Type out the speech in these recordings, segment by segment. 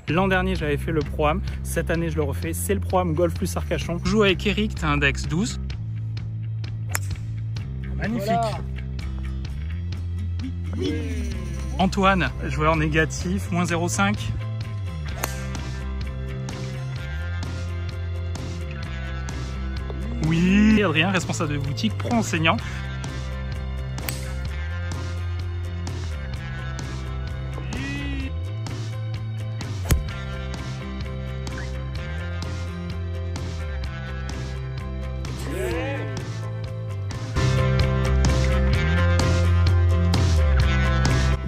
L'an dernier, j'avais fait le Pro-Am. Cette année, je le refais. C'est le Pro-Am Golf plus Arcachon. Je joue avec Eric, tu as un Dex 12. Magnifique. Voilà. Antoine, joueur négatif, moins 0,5. Oui. Adrien, responsable de boutique, pro enseignant.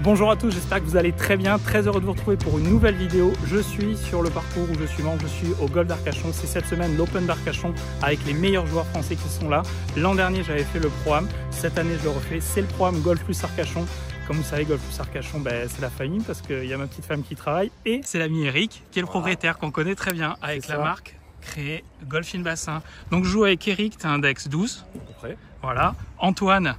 Bonjour à tous, j'espère que vous allez très bien, très heureux de vous retrouver pour une nouvelle vidéo. Je suis sur le parcours où je suis membre, je suis au Golf d'Arcachon. C'est cette semaine l'Open d'Arcachon avec les meilleurs joueurs français qui sont là. L'an dernier j'avais fait le Pro-Am, cette année je le refais, c'est le Pro-Am Golf plus Arcachon. Comme vous savez, Golf plus Arcachon, c'est la famille parce qu'il y a ma petite femme qui travaille et c'est l'ami Eric qui est le propriétaire qu'on connaît très bien avec la marque créée Golf in Bassin. Donc je joue avec Eric, tu as un Dex 12. Voilà. Antoine.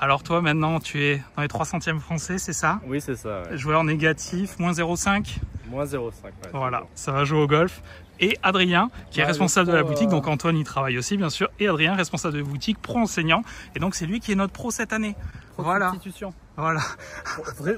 Alors toi maintenant tu es dans les 3 centièmes français, c'est ça? Oui c'est ça. Ouais. Joueur négatif, moins 0,5. Moins 0,5. Ouais, voilà, ça va jouer au golf. Et Adrien qui est responsable de la boutique, donc Antoine y travaille aussi bien sûr. Et Adrien responsable de boutique, pro enseignant. Et donc c'est lui qui est notre pro cette année. Voilà. Voilà.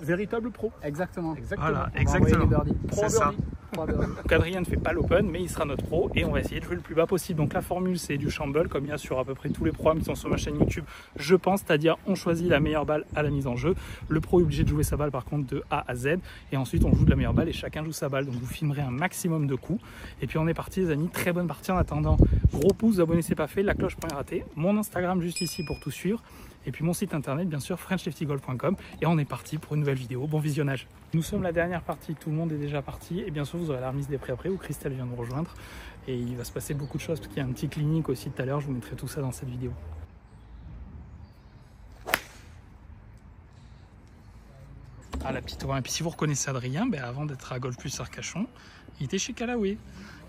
Véritable pro. Exactement. Voilà, exactement. C'est ça. Donc Adrien ne fait pas l'open, mais il sera notre pro et on va essayer de jouer le plus bas possible. Donc la formule c'est du Shamble, comme il y a sur à peu près tous les programmes qui sont sur ma chaîne YouTube, je pense, c'est-à-dire on choisit la meilleure balle à la mise en jeu. Le pro est obligé de jouer sa balle par contre de A à Z et ensuite on joue de la meilleure balle et chacun joue sa balle. Donc vous filmerez un maximum de coups. Et puis on est parti les amis, très bonne partie en attendant. Gros pouce, abonnez c'est pas fait, la cloche pour rien rater. Mon Instagram juste ici pour tout suivre. Et puis mon site internet bien sûr FrenchLeftyGolf.com et on est parti pour une nouvelle vidéo. Bon visionnage. Nous sommes la dernière partie, tout le monde est déjà parti et bien sûr vous aurez la remise des prix après où Christelle vient de nous rejoindre et il va se passer beaucoup de choses parce qu'il y a un petit clinique aussi tout à l'heure, je vous mettrai tout ça dans cette vidéo. Ah la petite oreille. Et puis si vous reconnaissez Adrien, avant d'être à Golf plus Arcachon, il était chez Callaway.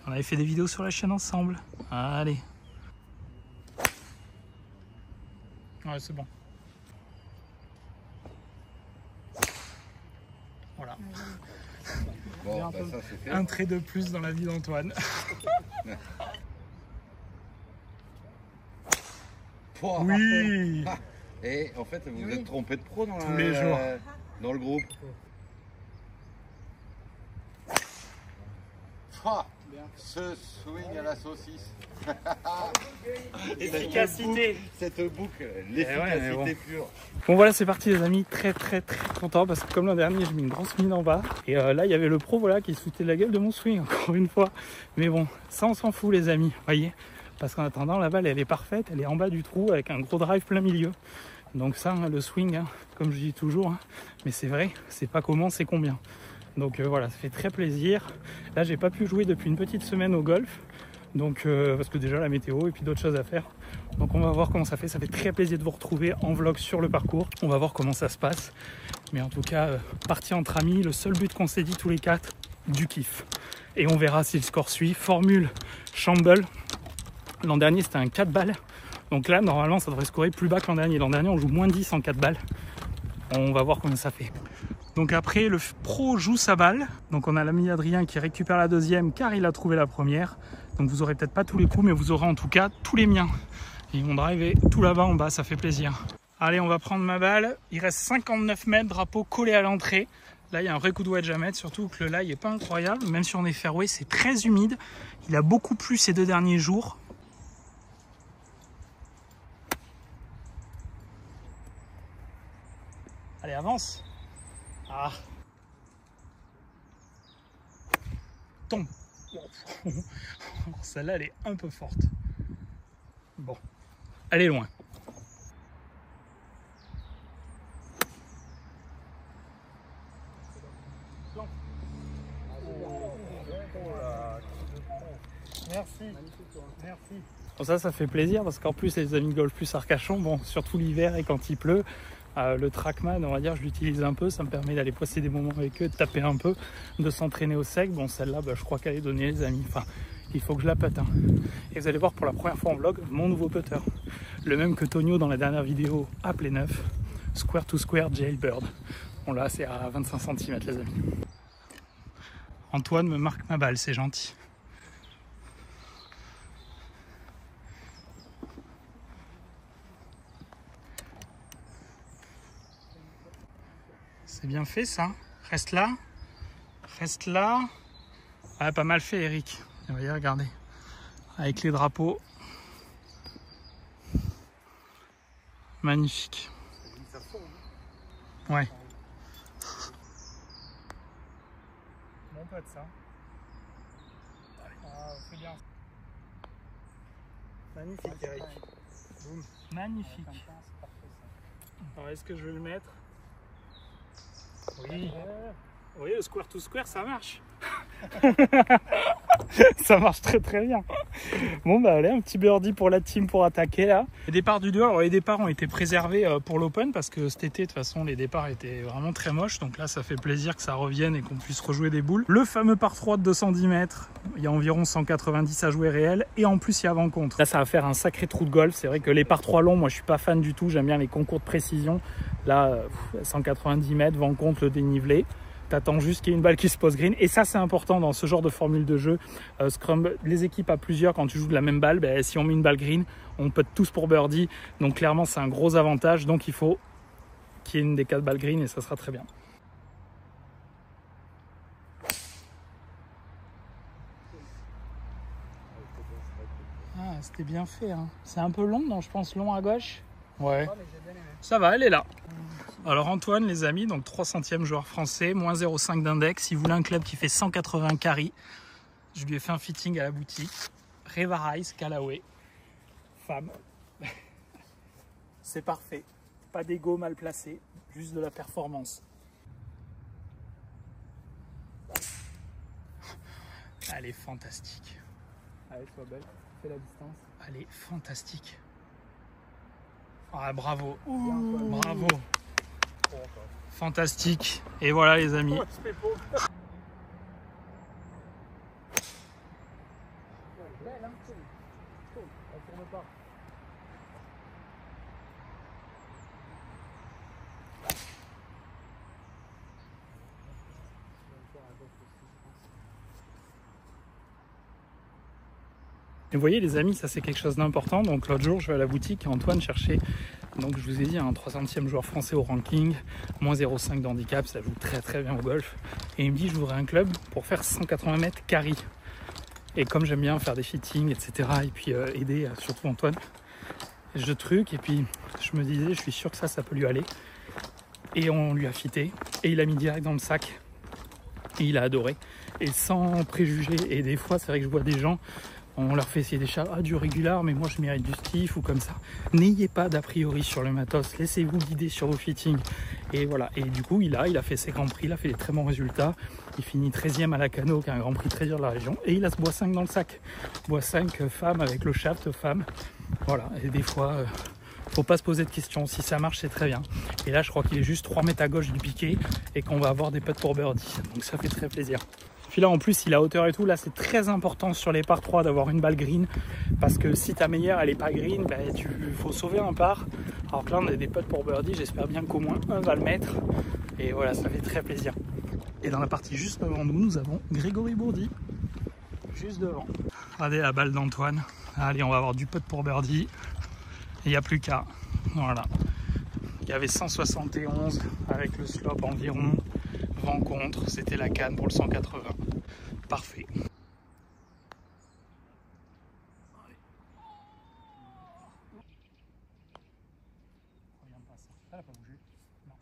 On avait fait des vidéos sur la chaîne ensemble. Allez. Ouais, c'est bon. Voilà. Bon, ça, c'est fait. Un trait de plus dans la vie d'Antoine. Oui. Et en fait, vous vous êtes trompé de pro dans tous les jours dans le groupe. Ce swing à la saucisse. Efficacité. Cette boucle, l'efficacité pure. Bon voilà, c'est parti les amis, très content parce que comme l'an dernier j'ai mis une grosse mine en bas et là il y avait le pro voilà qui se foutait de la gueule de mon swing encore une fois, mais bon ça on s'en fout les amis, voyez, parce qu'en attendant la balle elle est parfaite, elle est en bas du trou avec un gros drive plein milieu, donc ça le swing comme je dis toujours, mais c'est vrai, c'est pas comment c'est combien. Donc voilà, ça fait très plaisir. Là j'ai pas pu jouer depuis une petite semaine au golf, donc parce que déjà la météo et puis d'autres choses à faire. Donc on va voir comment ça fait très plaisir de vous retrouver en vlog sur le parcours. On va voir comment ça se passe. Mais en tout cas, partie entre amis, le seul but qu'on s'est dit tous les 4, du kiff. Et on verra si le score suit. Formule Shamble. L'an dernier c'était un 4 balles. Donc là normalement ça devrait scorer plus bas que l'an dernier. L'an dernier on joue moins 10 en 4 balles. On va voir comment ça fait. Donc après, le pro joue sa balle. Donc on a l'ami Adrien qui récupère la deuxième car il a trouvé la première. Donc vous aurez peut-être pas tous les coups, mais vous aurez en tout cas tous les miens. Et mon drive est tout là-bas en bas, ça fait plaisir. Allez, on va prendre ma balle. Il reste 59 mètres, drapeau collé à l'entrée. Là, il y a un vrai coup de wedge à mettre, surtout que le lie est pas incroyable. Même si on est fairway, c'est très humide. Il a beaucoup plu ces 2 derniers jours. Allez, avance. Ah. Tombe. Celle-là, elle est un peu forte. Bon. Elle est loin. Merci. Bon, ça fait plaisir parce qu'en plus les amis de Golf plus Arcachon, bon, surtout l'hiver et quand il pleut, le Trackman, on va dire, je l'utilise un peu, ça me permet d'aller passer des moments avec eux, de taper un peu, de s'entraîner au sec. Bon, celle-là, je crois qu'elle est donnée les amis, enfin, il faut que je la pète. Et vous allez voir pour la première fois en vlog, mon nouveau putter. Le même que Tonio dans la dernière vidéo à Play 9, Square to Square Jailbird. Bon là, c'est à 25 cm les amis. Antoine me marque ma balle, c'est gentil. C'est bien fait ça. Reste là. Reste là. Ah, pas mal fait Eric. Voyez, regardez. Avec les drapeaux. Magnifique. Ouais. Bon pote ça. Ah, c'est bien. Magnifique Eric. Boum. Magnifique. Alors est-ce que je vais le mettre? Oui. Oui, le square to square, ça marche. Ça marche très très bien. Bon bah allez, un petit birdie pour la team pour attaquer là. Les départs du 2, alors les départs ont été préservés pour l'Open parce que cet été de toute façon les départs étaient vraiment très moches. Donc là ça fait plaisir que ça revienne et qu'on puisse rejouer des boules. Le fameux par 3 de 210 mètres, il y a environ 190 à jouer réel et en plus il y a vent-contre. Là ça va faire un sacré trou de golf. C'est vrai que les par 3 longs, moi je suis pas fan du tout, j'aime bien les concours de précision. Là 190 mètres, vent-contre, le dénivelé. T'attends juste qu'il y ait une balle qui se pose green. Et ça, c'est important dans ce genre de formule de jeu. Scrum, les équipes à plusieurs, quand tu joues de la même balle, ben, si on met une balle green, on peut tous pour birdie. Donc clairement, c'est un gros avantage. Donc il faut qu'il y ait une des 4 balles green et ça sera très bien. Ah, c'était bien fait. Hein. C'est un peu long, non? Je pense long à gauche. Ouais. Ça va, elle est là. Alors Antoine, les amis, donc 300e joueur français, moins 0,5 d'index. Il voulait un club qui fait 180 carry. Je lui ai fait un fitting à la boutique. Revarize, Callaway, femme. C'est parfait. Pas d'ego mal placé, juste de la performance. Elle est fantastique. Allez, sois belle. Fais la distance. Elle est fantastique. Ah, bravo. Ouh, bravo. Fantastique. Et voilà les amis. Et vous voyez les amis, ça c'est quelque chose d'important. Donc l'autre jour je vais à la boutique et Antoine cherchait, donc je vous ai dit, un 300e joueur français au ranking, moins 0,5 d'handicap, ça joue très très bien au golf. Et il me dit je voudrais un club pour faire 180 mètres carry. Et comme j'aime bien faire des fittings, etc. et puis aider surtout Antoine, je truc et puis je me disais je suis sûr que ça peut lui aller. Et on lui a fitté et il a mis direct dans le sac. Et il a adoré. Et sans préjugés. Et des fois c'est vrai que je vois des gens, on leur fait essayer des chats, du régular, mais moi je mérite du stiff ou comme ça. N'ayez pas d'a priori sur le matos, laissez-vous guider sur vos fittings. Et voilà, et du coup il a fait ses grands prix, il a fait des très bons résultats. Il finit 13e à la Cano, qui est un grand prix très dur de la région. Et il a ce bois 5 dans le sac. Bois 5 femme avec le shaft femme. Voilà, et des fois, faut pas se poser de questions. Si ça marche, c'est très bien. Et là, je crois qu'il est juste 3 mètres à gauche du piqué et qu'on va avoir des putts pour birdie. Donc ça fait très plaisir. Puis là en plus il a hauteur et tout, là c'est très important sur les par 3 d'avoir une balle green parce que si ta meilleure elle est pas green, ben, faut sauver un par. Alors que là on a des putts pour birdie, j'espère bien qu'au moins un va le mettre et voilà, ça fait très plaisir. Et dans la partie juste devant nous, nous avons Grégory Bourdi, juste devant. Regardez la balle d'Antoine, allez on va avoir du putt pour birdie, il n'y a plus qu'à, voilà. Il y avait 171 avec le slope environ. Vent contre, c'était la canne pour le 180. Parfait. Elle a pas bougé. Non.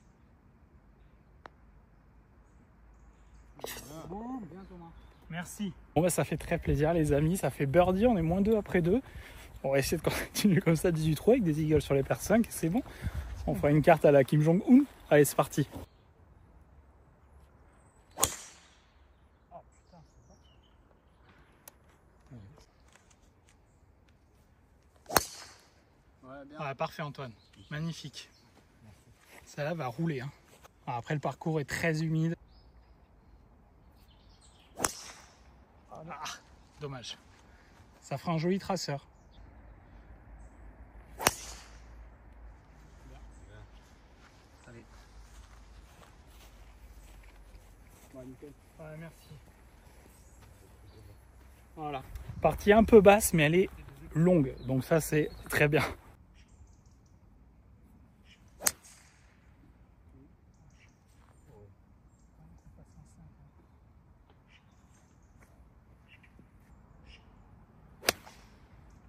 Merci. Bon bah ça fait très plaisir les amis, ça fait birdie, on est moins 2 après 2. On va essayer de continuer comme ça 18 trous avec des eagles sur les paires 5, c'est bon. On fera une carte à la Kim Jong-un. Allez c'est parti. Ouais, parfait Antoine, magnifique. Ça va rouler. Hein. Après le parcours est très humide. Ah, dommage. Ça fera un joli traceur. Allez. Ouais, nickel. Ouais, merci. Voilà. Partie un peu basse, mais elle est longue. Donc ça, c'est très bien.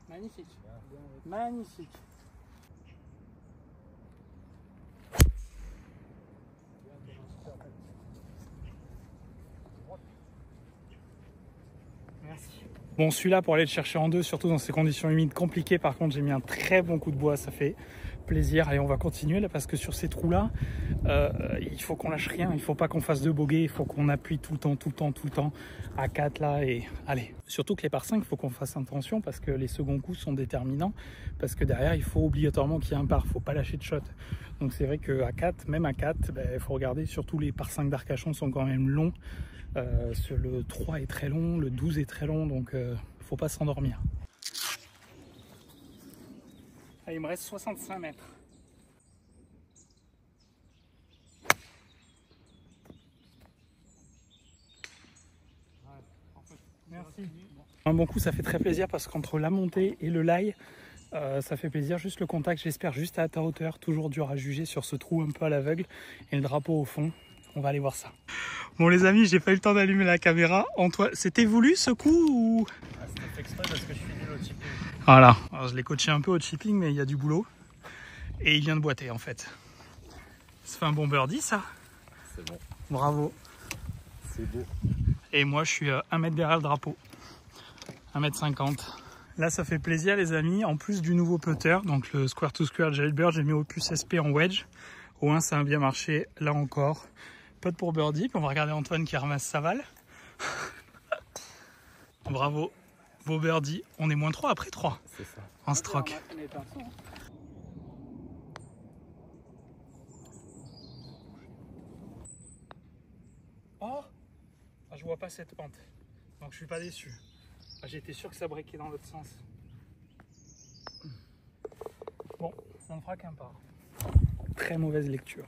Magnifique. Magnifique. Merci. Bon, celui-là, pour aller le chercher en deux, surtout dans ces conditions humides compliquées, par contre, j'ai mis un très bon coup de bois, ça fait plaisir. Allez, on va continuer là, parce que sur ces trous-là, il faut qu'on lâche rien, il faut pas qu'on fasse de bogey, il faut qu'on appuie tout le temps, à 4 là, et allez. Surtout que les par 5, il faut qu'on fasse attention, parce que les seconds coups sont déterminants, parce que derrière, il faut obligatoirement qu'il y ait un par, il faut pas lâcher de shot. Donc c'est vrai qu'à 4, même à 4, il faut regarder, surtout les par 5 d'Arcachon sont quand même longs. Le 3 est très long, le 12 est très long, donc faut pas s'endormir. Ah, il me reste 65 mètres. Merci. Un bon coup, ça fait très plaisir parce qu'entre la montée et le lie, ça fait plaisir. Juste le contact, j'espère, juste à ta hauteur. Toujours dur à juger sur ce trou un peu à l'aveugle. Et le drapeau au fond. On va aller voir ça. Bon les amis, j'ai pas eu le temps d'allumer la caméra. Antoine, c'était voulu ce coup ou... C'était fait exprès parce que je suis nul au chipping. Voilà, alors, je l'ai coaché un peu au chipping, mais il y a du boulot. Et il vient de boiter en fait. Ça fait un bon birdie ça. C'est bon. Bravo. C'est beau. Et moi je suis 1 mètre derrière le drapeau. 1,50 m. Là ça fait plaisir les amis. En plus du nouveau putter, donc le Square to Square Jailbird, j'ai mis Opus SP en wedge. Au 1 ça a bien marché, là encore. Putt pour birdie, puis on va regarder Antoine qui ramasse sa balle. Bravo, beau birdie. On est -3 après 3. C'est ça. En stroke. Oh, ah, je vois pas cette pente, donc je suis pas déçu. Ah, j'étais sûr que ça briquait dans l'autre sens. Bon, on ne fera qu'un pas. Très mauvaise lecture.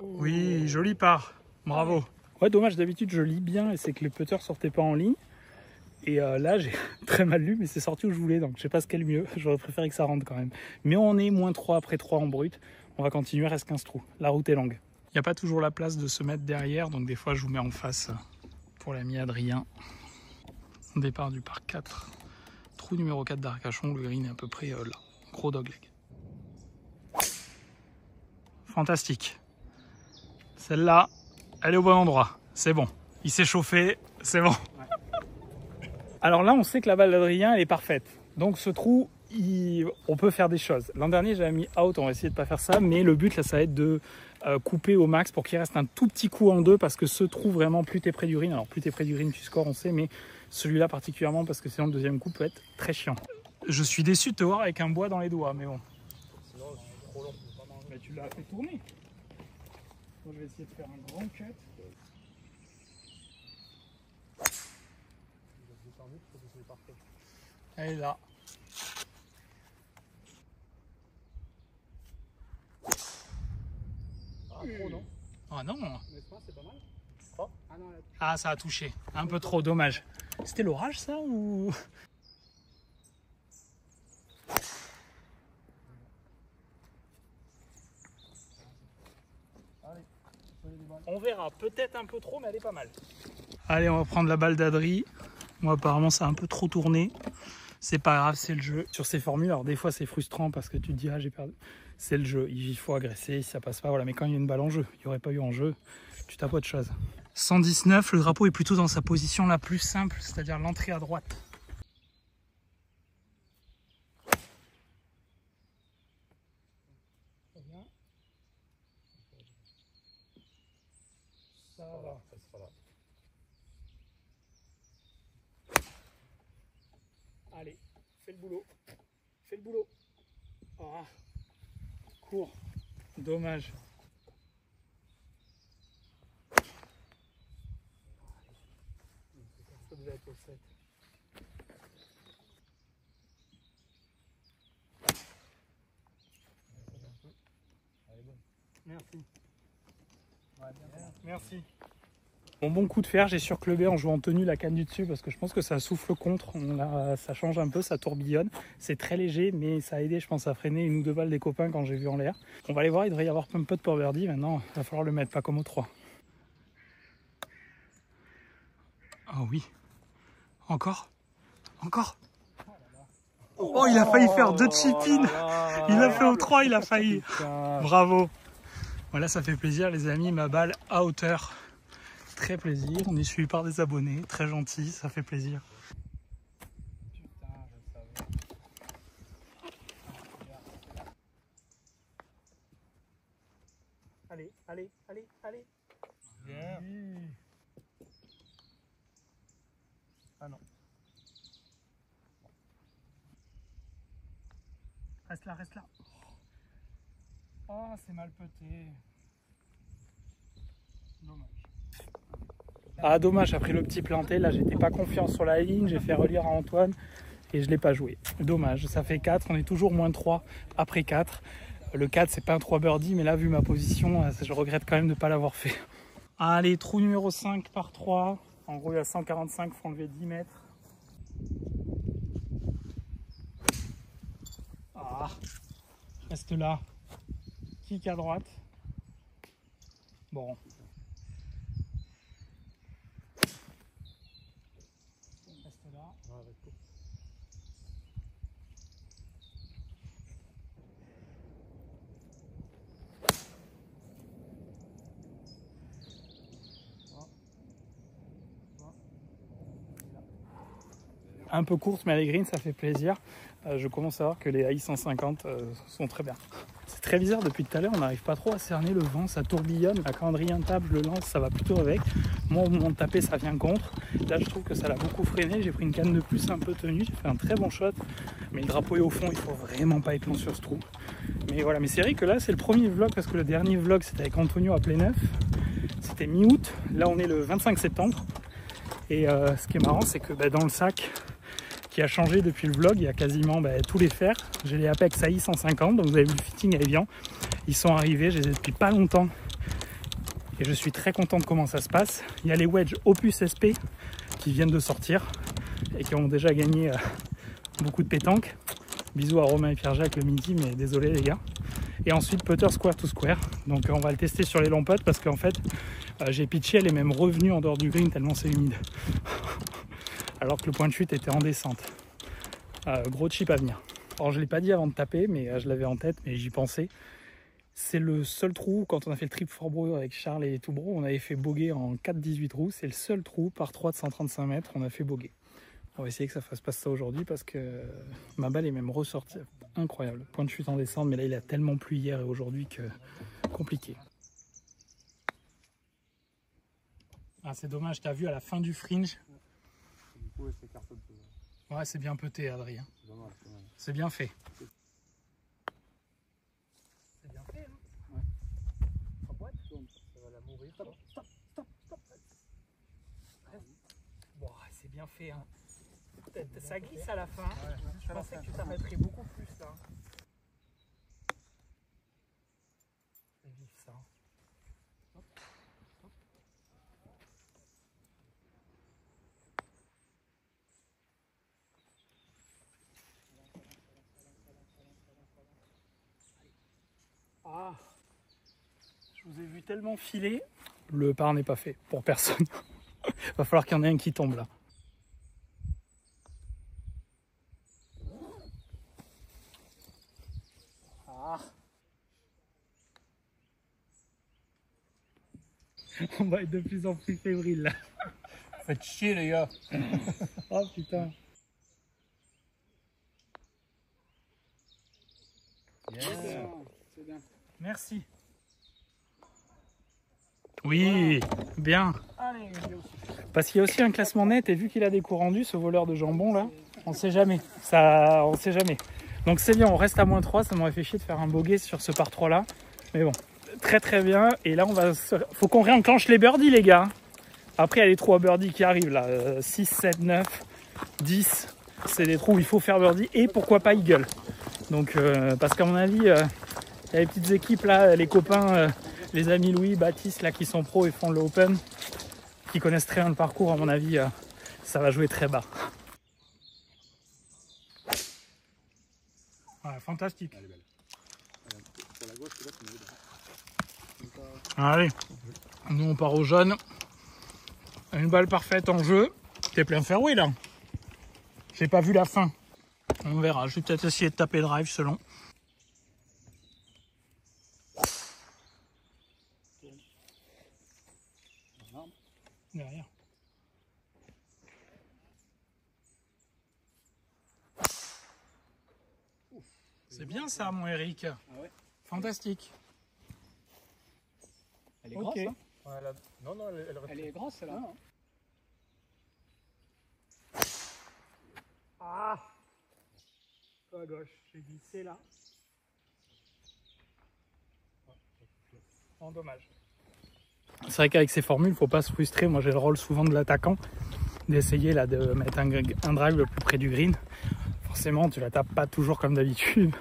Oui, joli part. Bravo. Ouais, dommage, d'habitude je lis bien et c'est que les putters sortaient pas en ligne. Et là, j'ai très mal lu, mais c'est sorti où je voulais, donc je sais pas ce qu'est le mieux. J'aurais préféré que ça rentre quand même. Mais on est -3 après 3 en brut. On va continuer, reste 15 trous. La route est longue. Il n'y a pas toujours la place de se mettre derrière, donc des fois je vous mets en face pour l'ami Adrien. Départ du parc 4. Trou numéro 4 d'Arcachon, le green est à peu près là. Gros dogleg. Fantastique. Celle-là, elle est au bon endroit. C'est bon. Il s'est chauffé, c'est bon. Alors là, on sait que la balle d'Adrien, elle est parfaite. Donc ce trou, on peut faire des choses. L'an dernier, j'avais mis out, on va essayer de ne pas faire ça. Mais le but, là, ça va être de couper au max pour qu'il reste un tout petit coup en deux. Parce que ce trou, vraiment, plus t'es près du green. Alors plus t'es près du green, tu scores, on sait. Mais celui-là particulièrement, parce que sinon le deuxième coup peut être très chiant. Je suis déçu de te voir avec un bois dans les doigts, mais bon. Sinon, c'est trop long. Mais tu l'as fait tourner. Moi, je vais essayer de faire un grand cut. Elle est là. Ah, trop, non? Ah non. C'est pas mal. Ah, ça a touché. Un peu trop, dommage. C'était l'orage ça ou... On verra, peut-être un peu trop, mais elle est pas mal. Allez, on va prendre la balle d'Adri. Moi, apparemment, ça a un peu trop tourné. C'est pas grave, c'est le jeu. Sur ces formules, alors des fois, c'est frustrant parce que tu te dis, ah, j'ai perdu. C'est le jeu, il faut agresser, si ça passe pas, voilà. Mais quand il y a une balle en jeu, il n'y aurait pas eu en jeu, tu tapes autre chose. 119, le drapeau est plutôt dans sa position la plus simple, c'est-à-dire l'entrée à droite. Ça va. Ça sera là. Allez, fais le boulot. Fais le boulot. Ah, court. Dommage. Ça devait être au 7. Merci. Merci. Mon bon coup de fer, j'ai surclubé en jouant en tenue la canne du dessus parce que je pense que ça souffle contre, ça change un peu, ça tourbillonne. C'est très léger, mais ça a aidé, je pense, à freiner une ou deux balles des copains quand j'ai vu en l'air. On va aller voir, il devrait y avoir un peu de power birdie. Maintenant, il va falloir le mettre, pas comme au 3. Ah oui. Encore. Oh, il a failli faire 2 chip-in. Il a fait au 3, il a failli. Bravo. Voilà, ça fait plaisir les amis, ma balle à hauteur. Très plaisir, on est suivi par des abonnés, très gentil, ça fait plaisir. Putain, je savais. Allez. Bien. Ah non. Reste là. Oh, c'est mal peté. Dommage. Ah dommage, après le petit planté, là j'étais pas confiant sur la ligne, j'ai fait relire à Antoine et je l'ai pas joué. Dommage, ça fait 4, on est toujours moins 3 après 4. Le 4 c'est pas un 3 birdie, mais là vu ma position, je regrette quand même de pas l'avoir fait. Allez, trou numéro 5 par 3, en gros il y a 145, faut enlever 10 mètres. Ah, reste là, kick à droite. Bon. Un peu courte, mais à les greens ça fait plaisir. Je commence à voir que les AI 150 sont très bien. C'est très bizarre, depuis tout à l'heure on n'arrive pas trop à cerner le vent, ça tourbillonne. Là, quand Adrien tape, je le lance, ça va plutôt avec. Moi au moment de taper ça vient contre. Là je trouve que ça l'a beaucoup freiné, j'ai pris une canne de plus un peu tenue, j'ai fait un très bon shot. Mais le drapeau est au fond, il faut vraiment pas être long sur ce trou. Mais voilà, mais c'est vrai que là c'est le premier vlog parce que le dernier vlog c'était avec Antonio à Pléneuf. C'était mi-août, là on est le 25 septembre. Et ce qui est marrant c'est que dans le sac qui a changé depuis le vlog, il y a quasiment tous les fers. J'ai les Apex AI 150, donc vous avez vu le fitting à Evian. Ils sont arrivés, je les ai depuis pas longtemps. Et je suis très content de comment ça se passe. Il y a les wedges Opus SP qui viennent de sortir et qui ont déjà gagné beaucoup de pétanque. Bisous à Romain et Pierre-Jacques le midi, mais désolé les gars. Et ensuite putter square to square. Donc on va le tester sur les longs putts parce qu'en fait j'ai pitché, elle est même revenue en dehors du green tellement c'est humide. Alors que le point de chute était en descente. Gros chip à venir. Alors je ne l'ai pas dit avant de taper, mais je l'avais en tête, mais j'y pensais. C'est le seul trou, quand on a fait le trip for bro avec Charles et Toubro, on avait fait bogey en 4-18 trous. C'est le seul trou par 3 de 135 mètres, on a fait bogey. On va essayer que ça fasse pas ça aujourd'hui parce que ma balle est même ressortie. Incroyable. Point de chute en descente, mais là il a tellement plu hier et aujourd'hui que compliqué. Ah c'est dommage, t'as vu à la fin du fringe. Ouais, c'est bien peté, Adrien. C'est bien fait. C'est bien fait, hein. Ouais. En boîte, ça va la mourir. Stop. Bon, c'est bien fait, hein. Ça glisse à la fin. Ouais, je pensais que tu t'arrêterais beaucoup plus, là. C'est vif, ça. Ah, je vous ai vu tellement filer. Le par n'est pas fait pour personne. Va falloir qu'il y en ait un qui tombe là. Ah. On va être de plus en plus fébrile là. Faites chier les gars. Oh putain. Yeah. C'est bien. Merci. Oui, bien. Parce qu'il y a aussi un classement net et vu qu'il a des coups rendus, ce voleur de jambon là, on sait jamais. On sait jamais. Donc c'est bien, on reste à -3, ça m'aurait fait chier de faire un bogey sur ce par 3 là. Mais bon, très bien. Et là, faut qu'on réenclenche les birdies les gars. Après, il y a les trous à birdie qui arrivent là. 6, 7, 9, 10. C'est des trous où il faut faire birdie et pourquoi pas eagle. Donc, parce qu'à mon avis, il y a les petites équipes là, les copains, les amis Louis, Baptiste là qui sont pros et font le open. qui connaissent très bien le parcours, à mon avis, ça va jouer très bas. Ouais, fantastique. Elle est belle. Pour la gauche, là, allez, nous on part au jaune. Une balle parfaite en jeu. T'es plein fairway là. J'ai pas vu la fin. On verra. Je vais peut-être essayer de taper drive selon. Derrière. C'est bien ça, mon Eric. Ah ouais. Fantastique. Elle est grosse, hein. Ouais, non, elle est grosse, celle-là. Ah, à gauche, j'ai glissé là. Oh, dommage. C'est vrai qu'avec ces formules, il ne faut pas se frustrer. Moi, j'ai le rôle souvent de l'attaquant, d'essayer là de mettre un drive le plus près du green. Forcément, tu la tapes pas toujours comme d'habitude.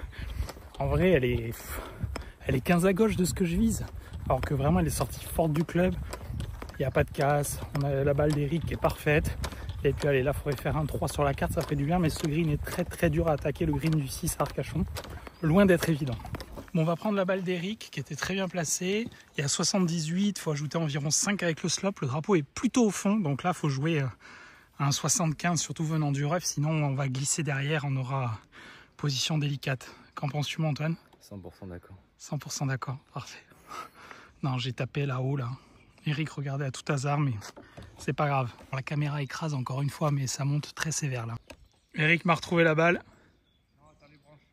En vrai, elle est 15 à gauche de ce que je vise. Alors que vraiment, elle est sortie forte du club. Il n'y a pas de casse. On a la balle d'Eric qui est parfaite. Et puis allez, là, il faudrait faire un 3 sur la carte, ça ferait du bien. Mais ce green est très très dur à attaquer, le green du 6 à Arcachon. Loin d'être évident. Bon, on va prendre la balle d'Eric qui était très bien placée. Il y a 78, il faut ajouter environ 5 avec le slope. Le drapeau est plutôt au fond, donc là, il faut jouer un 75, surtout venant du rough. Sinon, on va glisser derrière, on aura position délicate. Qu'en penses-tu, mon Antoine? 100% d'accord. 100% d'accord, parfait. Non, j'ai tapé là-haut, là. Eric regardait à tout hasard, mais c'est pas grave. La caméra écrase encore une fois, mais ça monte très sévère, là. Eric m'a retrouvé la balle.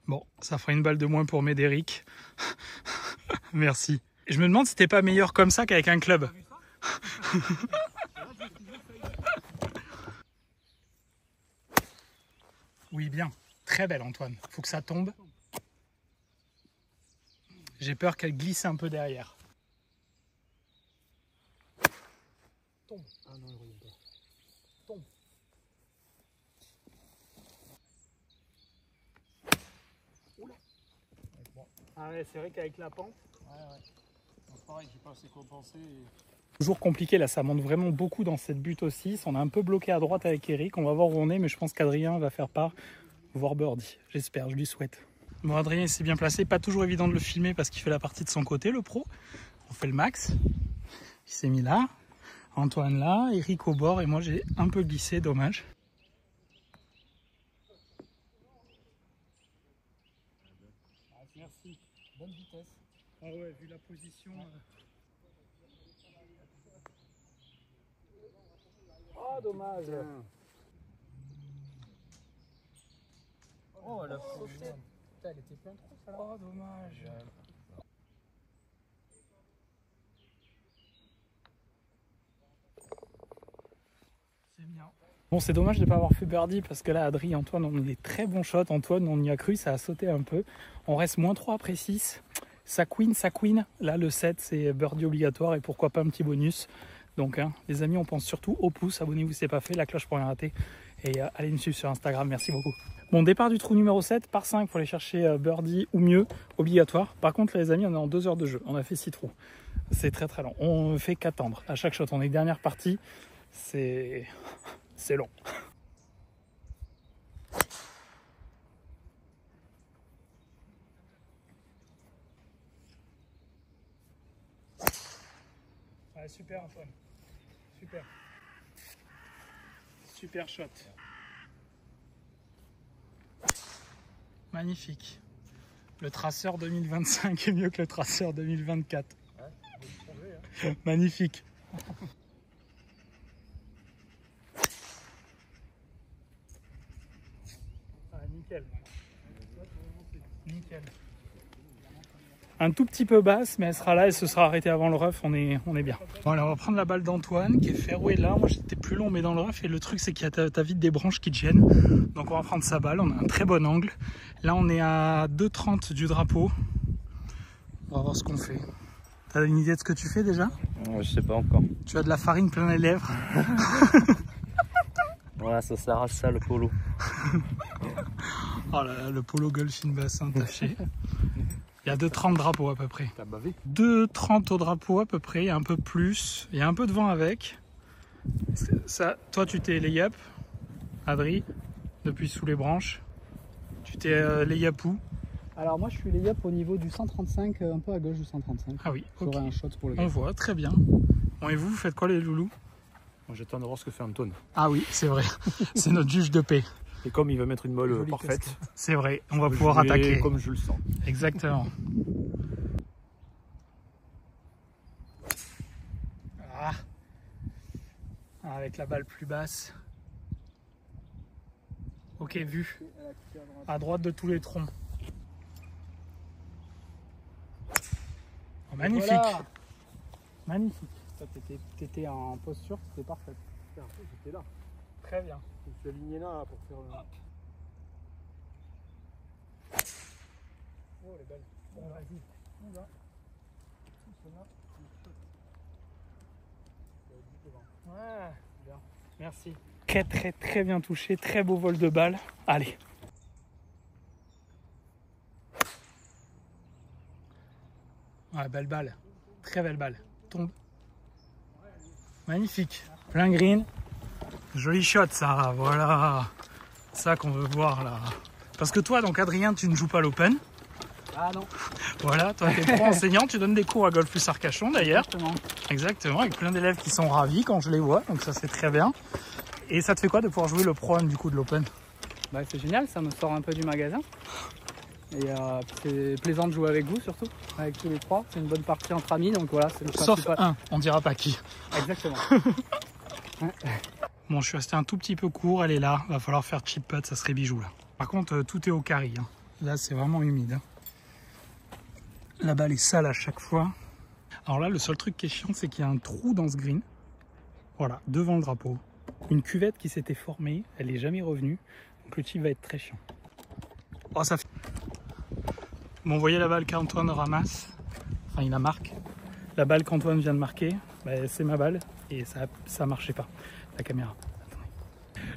Bon, ça fera une balle de moins pour m'aider, Eric. Merci. Je me demande si t'es pas meilleur comme ça qu'avec un club. Oui, bien. Très belle, Antoine. Faut que ça tombe. J'ai peur qu'elle glisse un peu derrière. Tombe. Ah non, il revient pas. Tombe. Oula. Ah ouais, c'est vrai qu'avec la pente. Ouais. Donc pareil, j'ai pas assez compensé. Toujours compliqué, là ça monte vraiment beaucoup dans cette butte au 6. On est un peu bloqué à droite avec Eric, on va voir où on est, mais je pense qu'Adrien va faire part, voir birdie. J'espère, je lui souhaite. Bon, Adrien il s'est bien placé, pas toujours évident de le filmer parce qu'il fait la partie de son côté, le pro. On fait le max. Il s'est mis là, Antoine là, Eric au bord et moi j'ai un peu glissé, dommage. Merci, bonne vitesse. Ah ouais, vu la position... Oh, dommage. Oh, elle a sauté. Putain, elle était plein trop, ça là. Oh, dommage. C'est bien. Bon, c'est dommage de ne pas avoir fait birdie parce que là, Adri et Antoine ont des très bons shots. Antoine, on y a cru, ça a sauté un peu. On reste -3 après 6. Ça queen. Là, le 7, c'est birdie obligatoire et pourquoi pas un petit bonus. Donc, hein, les amis, on pense surtout au pouce. Abonnez-vous si ce n'est pas fait, la cloche pour rien rater. Et allez me suivre sur Instagram, merci beaucoup. Bon, départ du trou numéro 7, par 5 pour aller chercher birdie ou mieux, obligatoire. Par contre, les amis, on est en 2 heures de jeu. On a fait 6 trous. C'est très très long. On fait qu'attendre. À chaque shot, on est dernière partie. C'est long. Ouais, super Antoine. Super. Super shot. Magnifique. Le traceur 2025 est mieux que le traceur 2024. Ouais, hein. Magnifique. Ah, nickel. Nickel. Un tout petit peu basse, mais elle sera là, elle se sera arrêtée avant le rough, on est bien. Voilà, on va prendre la balle d'Antoine qui est fairway là. Moi j'étais plus long mais dans le rough et le truc c'est qu'il y a t'as vite des branches qui te gênent. Donc on va prendre sa balle, on a un très bon angle. Là on est à 2,30 du drapeau. On va voir ce qu'on fait. T'as une idée de ce que tu fais déjà? Je sais pas encore. Tu as de la farine plein les lèvres. Voilà, ça s'arrache ça le polo. Oh là là, le polo golfing bassin taché. Il y a 2,30 drapeaux à peu près. T'as bavé? 2,30 au drapeau à peu près, il y a un peu plus. Il y a un peu de vent avec. Ça, toi, tu t'es lay-up, Adri, depuis sous les branches. Tu t'es lay-up où? Alors moi je suis lay-up au niveau du 135, un peu à gauche du 135. Ah oui, ok. J'aurai un shot pour le On gars. voit, très bien. Bon, et vous faites quoi les loulous? Moi j'attends de voir ce que fait Antoine. Ah oui, c'est vrai. C'est notre juge de paix. Et comme il va mettre une molle Joli parfaite, test. C'est vrai, on va je pouvoir vais attaquer. comme je le sens. Exactement. Ah. Avec la balle plus basse. Ok, vu. À droite de tous les troncs. Oh, magnifique. Voilà. Magnifique. Toi t'étais en posture, c'était parfait. J'étais là. Très bien. Je me suis aligné là pour faire le... Oh, elle est belle. Bon, vas-y. On va. Ouais, bien. Merci. Très bien touché, très beau vol de balle. Allez. Ouais, belle balle. Très belle balle. Tombe. Magnifique. Plein green. Joli shot ça, voilà. Ça qu'on veut voir là. Parce que toi, donc Adrien, tu ne joues pas l'Open. Ah non. Voilà, toi tu es pro enseignant, tu donnes des cours à Golf plus Arcachon d'ailleurs. Exactement. Exactement, avec plein d'élèves qui sont ravis quand je les vois, donc ça c'est très bien. Et ça te fait quoi de pouvoir jouer le Pro-Am du coup de l'Open? Bah, c'est génial, ça me sort un peu du magasin. Et c'est plaisant de jouer avec vous surtout, avec tous les trois. C'est une bonne partie entre amis, donc voilà, c'est le Sauf principal. un, on dira pas qui. Exactement. Bon, je suis resté un tout petit peu court, elle est là, va falloir faire chip putt, ça serait bijou là. Par contre, tout est au carré, hein. Là c'est vraiment humide. Hein. La balle est sale à chaque fois. Alors là, le seul truc qui est chiant, c'est qu'il y a un trou dans ce green. Voilà, devant le drapeau. Une cuvette qui s'était formée, elle n'est jamais revenue. Donc le chip va être très chiant. Oh, ça fait... Bon, vous voyez la balle qu'Antoine ramasse. Enfin, il la marque. La balle qu'Antoine vient de marquer, bah, c'est ma balle. Et ça marchait pas, la caméra. Attendez.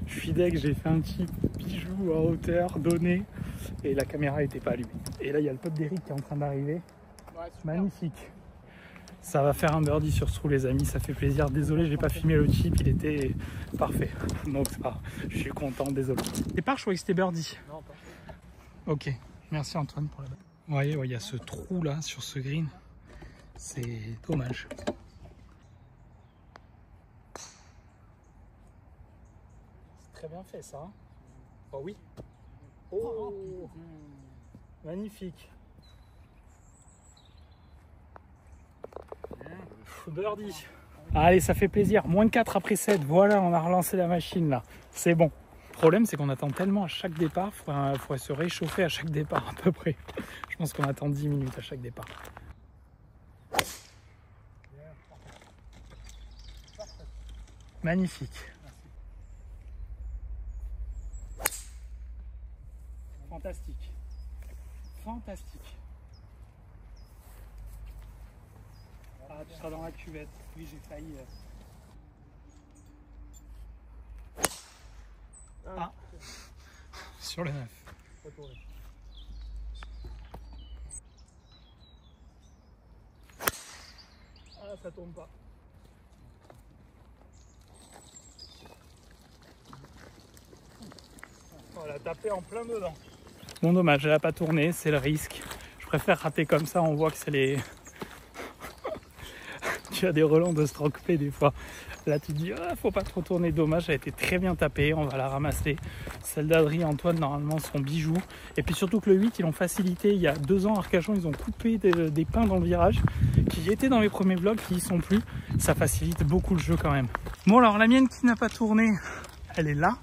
Je suis deg, j'ai fait un petit bijou à hauteur, donné. Et la caméra n'était pas allumée. Et là, il y a le pote d'Eric qui est en train d'arriver. Ouais, Magnifique. Ça va faire un birdie sur ce trou, les amis, ça fait plaisir. Désolé, j'ai pas filmé le chip, il était parfait. Donc c'est pas, je suis content, désolé. C'est pas, je croyais que c'était birdie. Non, pas. Ok, merci Antoine pour la balle. Vous voyez, il y a ce trou là sur ce green. C'est dommage. C'est très bien fait ça. Hein. Oh oui. Oh, magnifique. Birdie. Allez, ça fait plaisir. Moins de 4 après 7. Voilà, on a relancé la machine là. C'est bon. Le problème, c'est qu'on attend tellement à chaque départ. Il faudrait se réchauffer à chaque départ à peu près. Je pense qu'on attend 10 minutes à chaque départ. Magnifique. Fantastique. Fantastique. Ah, tu seras dans la cuvette. Oui, j'ai failli. Ah. Sur le 9. Ah, ça tourne pas. On l'a tapé en plein dedans. Bon, dommage, elle n'a pas tourné, c'est le risque. Je préfère rater comme ça, on voit que c'est les... Tu as des relents de stroke P des fois. Là, tu te dis, ah, faut pas trop tourner, dommage, elle a été très bien tapée, on va la ramasser. Celle d'Adrien et Antoine, normalement, sont bijoux. Et puis surtout que le 8, ils l'ont facilité. Il y a 2 ans, Arcachon, ils ont coupé des pins dans le virage qui étaient dans les premiers vlogs, qui y sont plus. Ça facilite beaucoup le jeu quand même. Bon, alors la mienne qui n'a pas tourné, elle est là.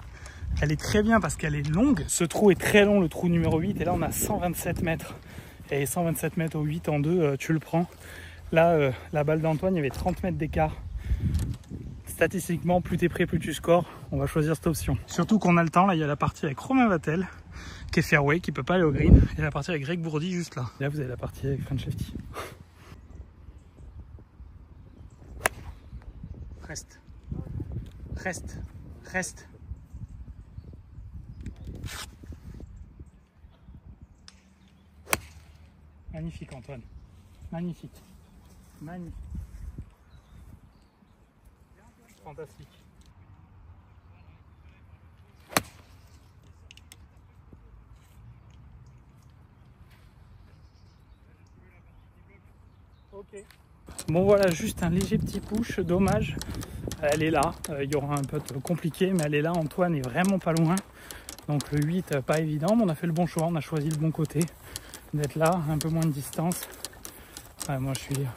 Elle est très bien parce qu'elle est longue. Ce trou est très long, le trou numéro 8. Et là, on a 127 mètres. Et 127 mètres au 8 en 2, tu le prends. Là, la balle d'Antoine, il y avait 30 mètres d'écart. Statistiquement, plus t'es prêt, plus tu scores. On va choisir cette option. Surtout qu'on a le temps. Là, il y a la partie avec Romain Vatel, qui est fairway, qui peut pas aller au green. Et la partie avec Greg Bourdi, juste là. Et là, vous avez la partie avec Franceschi. Reste. Reste. Reste. Magnifique Antoine, magnifique, magnifique. fantastique. Ok. Bon voilà, juste un léger petit push, dommage. Elle est là, il y aura un peu compliqué, mais elle est là. Antoine est vraiment pas loin. Donc le 8, pas évident, mais on a fait le bon choix, on a choisi le bon côté. D'être là, un peu moins de distance. Ouais, moi je suis...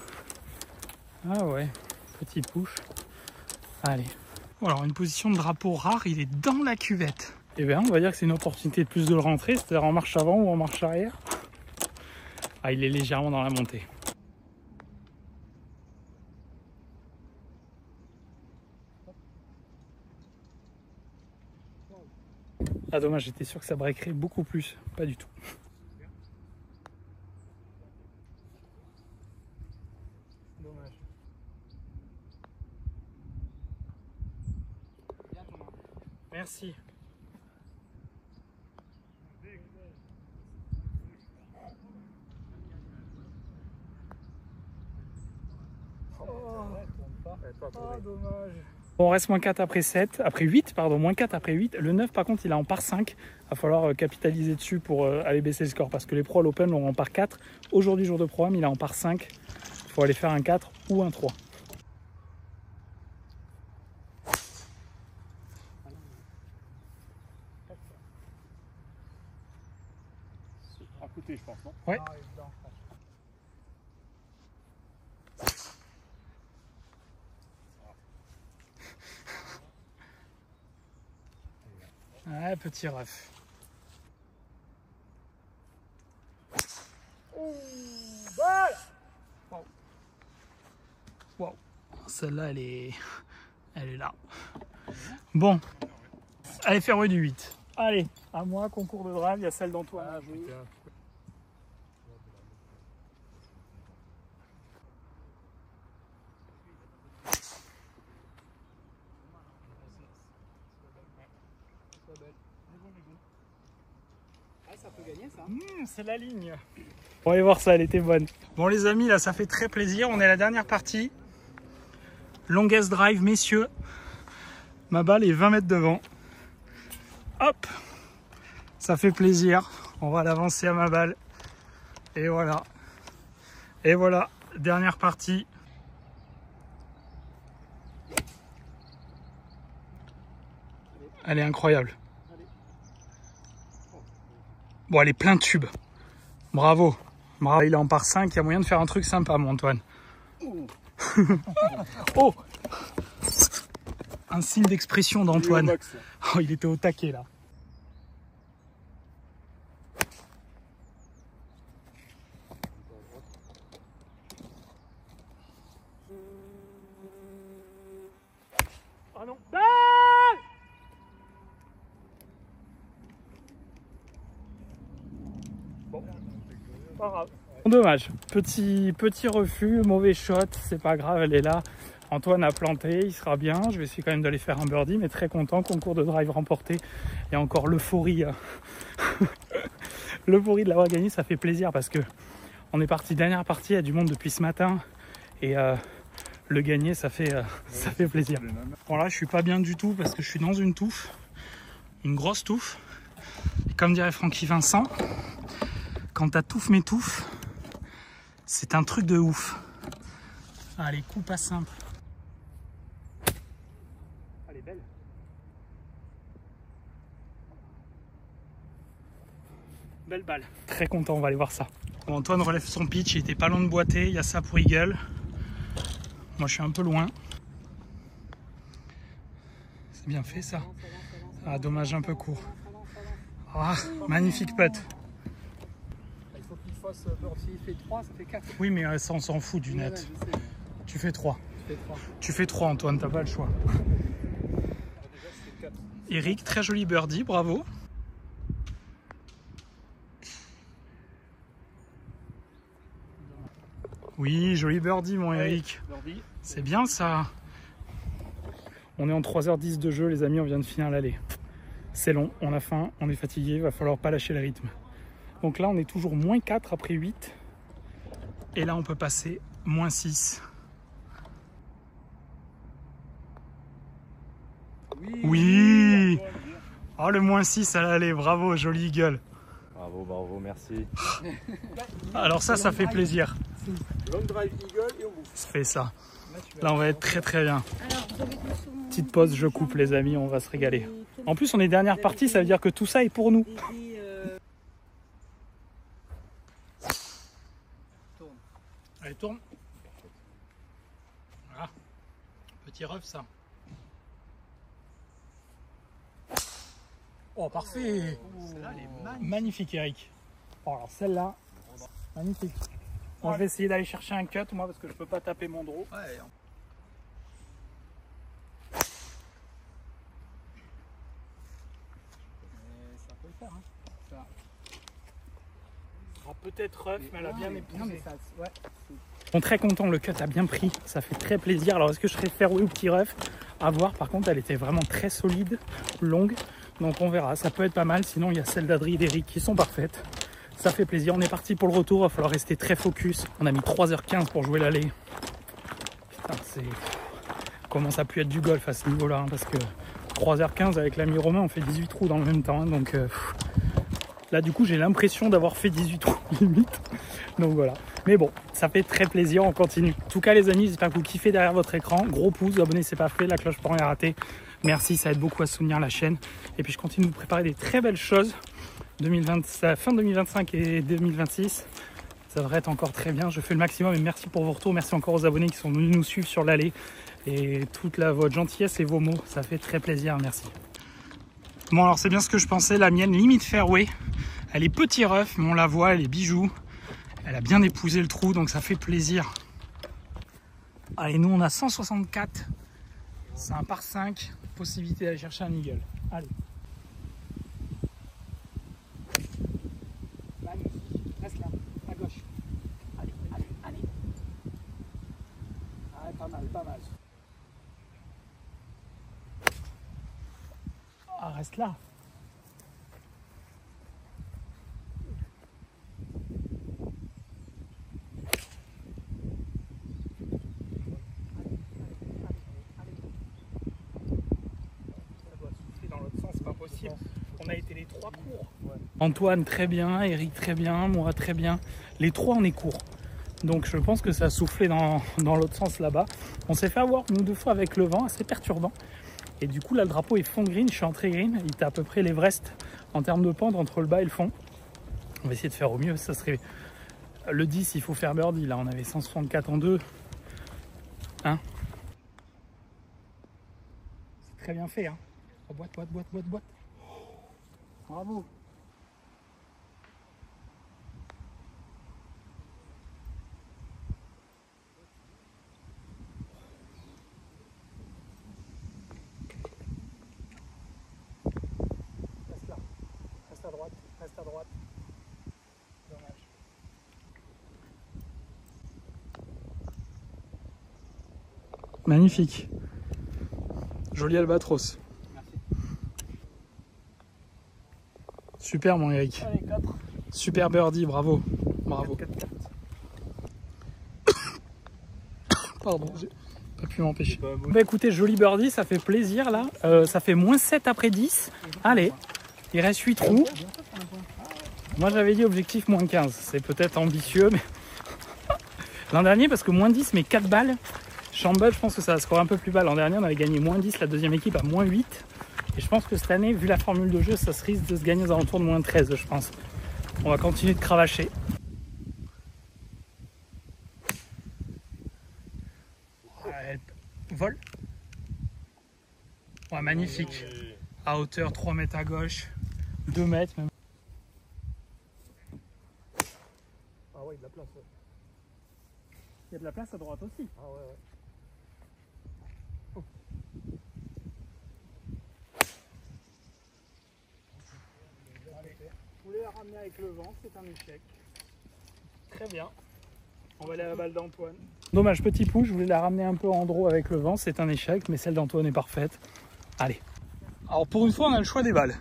Ah ouais, petit push. Allez. Bon, alors une position de drapeau rare, il est dans la cuvette. Et bien on va dire que c'est une opportunité de plus de le rentrer, c'est-à-dire en marche avant ou en marche arrière. Ah, il est légèrement dans la montée. Ah dommage, j'étais sûr que ça breakerait beaucoup plus. Pas du tout. Dommage. Merci. Oh, dommage. Bon, on reste moins 4 après 7, après 8, pardon, moins 4 après 8. Le 9, par contre, il est en par 5. Il va falloir capitaliser dessus pour aller baisser le score parce que les pros à l'Open l'ont en par 4. Aujourd'hui, jour de programme, il est en par 5. Il faut aller faire un 4 ou un 3. À côté, je pense, non? Ouais. Ouais, petit ref. Wow. Wow. Celle-là, elle est là. Bon. Allez, faire du 8. Allez, à moi, concours de drive, il y a celle d'Antoine. Ah, oui. Ça peut gagner ça. C'est la ligne. On va aller voir ça, elle était bonne. Bon les amis, là ça fait très plaisir. On est à la dernière partie. Longest drive, messieurs. Ma balle est 20 mètres devant. Hop. Ça fait plaisir. On va l'avancer à ma balle. Et voilà. Et voilà. Dernière partie. Elle est incroyable. Bon, elle est plein de tubes. Bravo. Bravo. Il est en par 5. Il y a moyen de faire un truc sympa, mon Antoine. Oh. Un signe d'expression d'Antoine. Oh, il était au taquet, là. Oh non. Bon. Pas grave. Dommage. Petit refus, mauvais shot. C'est pas grave, elle est là. Antoine a planté, il sera bien. Je vais essayer quand même d'aller faire un birdie, mais très content. Concours de drive remporté. Il y a encore l'euphorie. L'euphorie de l'avoir gagné, ça fait plaisir parce que on est parti dernière partie, il y a du monde depuis ce matin. Et le gagner, ça fait plaisir. Bon là, je suis pas bien du tout parce que je suis dans une touffe. Une grosse touffe. Et comme dirait Francky Vincent, quand ta touffe m'étouffe, c'est un truc de ouf. Allez, coup pas simple. Elle est belle. Belle balle. Très content, on va aller voir ça. Bon, Antoine relève son pitch, il était pas loin de boiter, il y a ça pour Eagle. Moi je suis un peu loin. C'est bien fait ça. Ah, dommage, un peu court. Ah, magnifique putt. Il faut qu'il fasse, s'il fait 3, ça fait 4. Oui, mais ça on s'en fout du net. Ouais, tu fais 3. je fais 3. Tu fais 3, Antoine, t'as pas le choix. Eric, très joli birdie, bravo. Oui, joli birdie, mon Eric. C'est bien ça. On est en 3h10 de jeu, les amis, on vient de finir l'aller. C'est long, on a faim, on est fatigué, il va falloir pas lâcher le rythme. Donc là, on est toujours moins 4 après 8. Et là, on peut passer moins 6. Oui. Oh, le -6 à l'aller, bravo, jolie eagle. Bravo, bravo, merci. Alors ça fait plaisir. Long drive eagle et on bouffe. Ça fait ça. Là, on va être très très bien. Petite pause, je coupe les amis, on va se régaler. En plus, on est dernière partie, ça veut dire que tout ça est pour nous. Allez, tourne. Voilà. Petit ref, ça. Oh, parfait. Celle-là, elle est magnifique, Eric. Oh, alors celle-là, magnifique. Bon, je vais essayer d'aller chercher un cut, moi, parce que je peux pas taper mon draw. Ouais. Ça peut le faire, hein. Ça. Alors, peut-être rough, mais elle a bien épousé. Bon, très content, le cut a bien pris, ça fait très plaisir. Alors, est-ce que je serais fairway ou petit rough? À voir. Par contre, elle était vraiment très solide, longue. Donc on verra, ça peut être pas mal. Sinon, il y a celle d'Adri et d'Eric qui sont parfaites. Ça fait plaisir. On est parti pour le retour. Il va falloir rester très focus. On a mis 3h15 pour jouer l'aller. Putain, c'est... Commence à plus être du golf à ce niveau-là. Hein, parce que 3h15 avec l'ami Romain, on fait 18 trous dans le même temps. Hein, donc là, du coup, j'ai l'impression d'avoir fait 18 trous limite. Donc voilà. Mais bon, ça fait très plaisir. On continue. En tout cas, les amis, j'espère que vous kiffez derrière votre écran. Gros pouce, abonnez, c'est pas fait. La cloche pour rien rater. Merci, ça aide beaucoup à soutenir la chaîne. Et puis je continue de vous préparer des très belles choses. Fin 2025 et 2026. Ça devrait être encore très bien. Je fais le maximum et merci pour vos retours. Merci encore aux abonnés qui sont venus nous suivre sur l'allée. Et toute votre gentillesse et vos mots. Ça fait très plaisir. Merci. Bon, alors c'est bien ce que je pensais. La mienne, limite fairway. Elle est petit rough, mais on la voit, elle est bijou. Elle a bien épousé le trou, donc ça fait plaisir. Allez, nous on a 164. C'est un par 5. Possibilité d'aller chercher un eagle. Allez. Magnifique. Reste là, à gauche. Allez, allez, allez. Ah, pas mal, pas mal. Ah, reste là. On a été les trois courts. Ouais. Antoine très bien, Eric très bien, moi très bien. Les trois on est courts. Donc je pense que ça a soufflé dans l'autre sens là-bas. On s'est fait avoir nous 2 fois avec le vent, assez perturbant. Et du coup là le drapeau est fond green, je suis entré green. Il était à peu près l'Everest en termes de pente entre le bas et le fond. On va essayer de faire au mieux. Ça serait le 10, il faut faire birdie. Là on avait 164 en 2. Hein, c'est très bien fait. Hein. Oh, boîte, boîte, boîte, boîte, boîte. Bravo. Reste là. Reste à droite. Reste à droite. Dommage. Magnifique. Joli albatros. Super mon Eric. Allez, 4. Super birdie, bravo. Bravo. 4, 4, 4. Pardon, j'ai pas pu m'empêcher. Bah écoutez, joli birdie, ça fait plaisir là. Ça fait -7 après 10. Allez, il reste 8 trous. Moi j'avais dit objectif -15. C'est peut-être ambitieux, mais l'an dernier, parce que -10 mais 4 balles. Chambol, je pense que ça va scorer un peu plus bas. L'an dernier, on avait gagné -10, la deuxième équipe à -8. Et je pense que cette année, vu la formule de jeu, ça se risque de se gagner aux alentours de -13, je pense. On va continuer de cravacher. Elle vole. Ouais, magnifique. À hauteur 3 mètres à gauche, 2 mètres même. Ah ouais, il y a de la place. Ouais. Il y a de la place à droite aussi. Ah ouais, ouais. Vous voulez la ramener avec le vent, c'est un échec. Très bien. On va aller à la balle d'Antoine. Dommage, petit pouce, je voulais la ramener un peu en draw avec le vent, c'est un échec, mais celle d'Antoine est parfaite. Allez. Alors pour une fois, on a le choix des balles.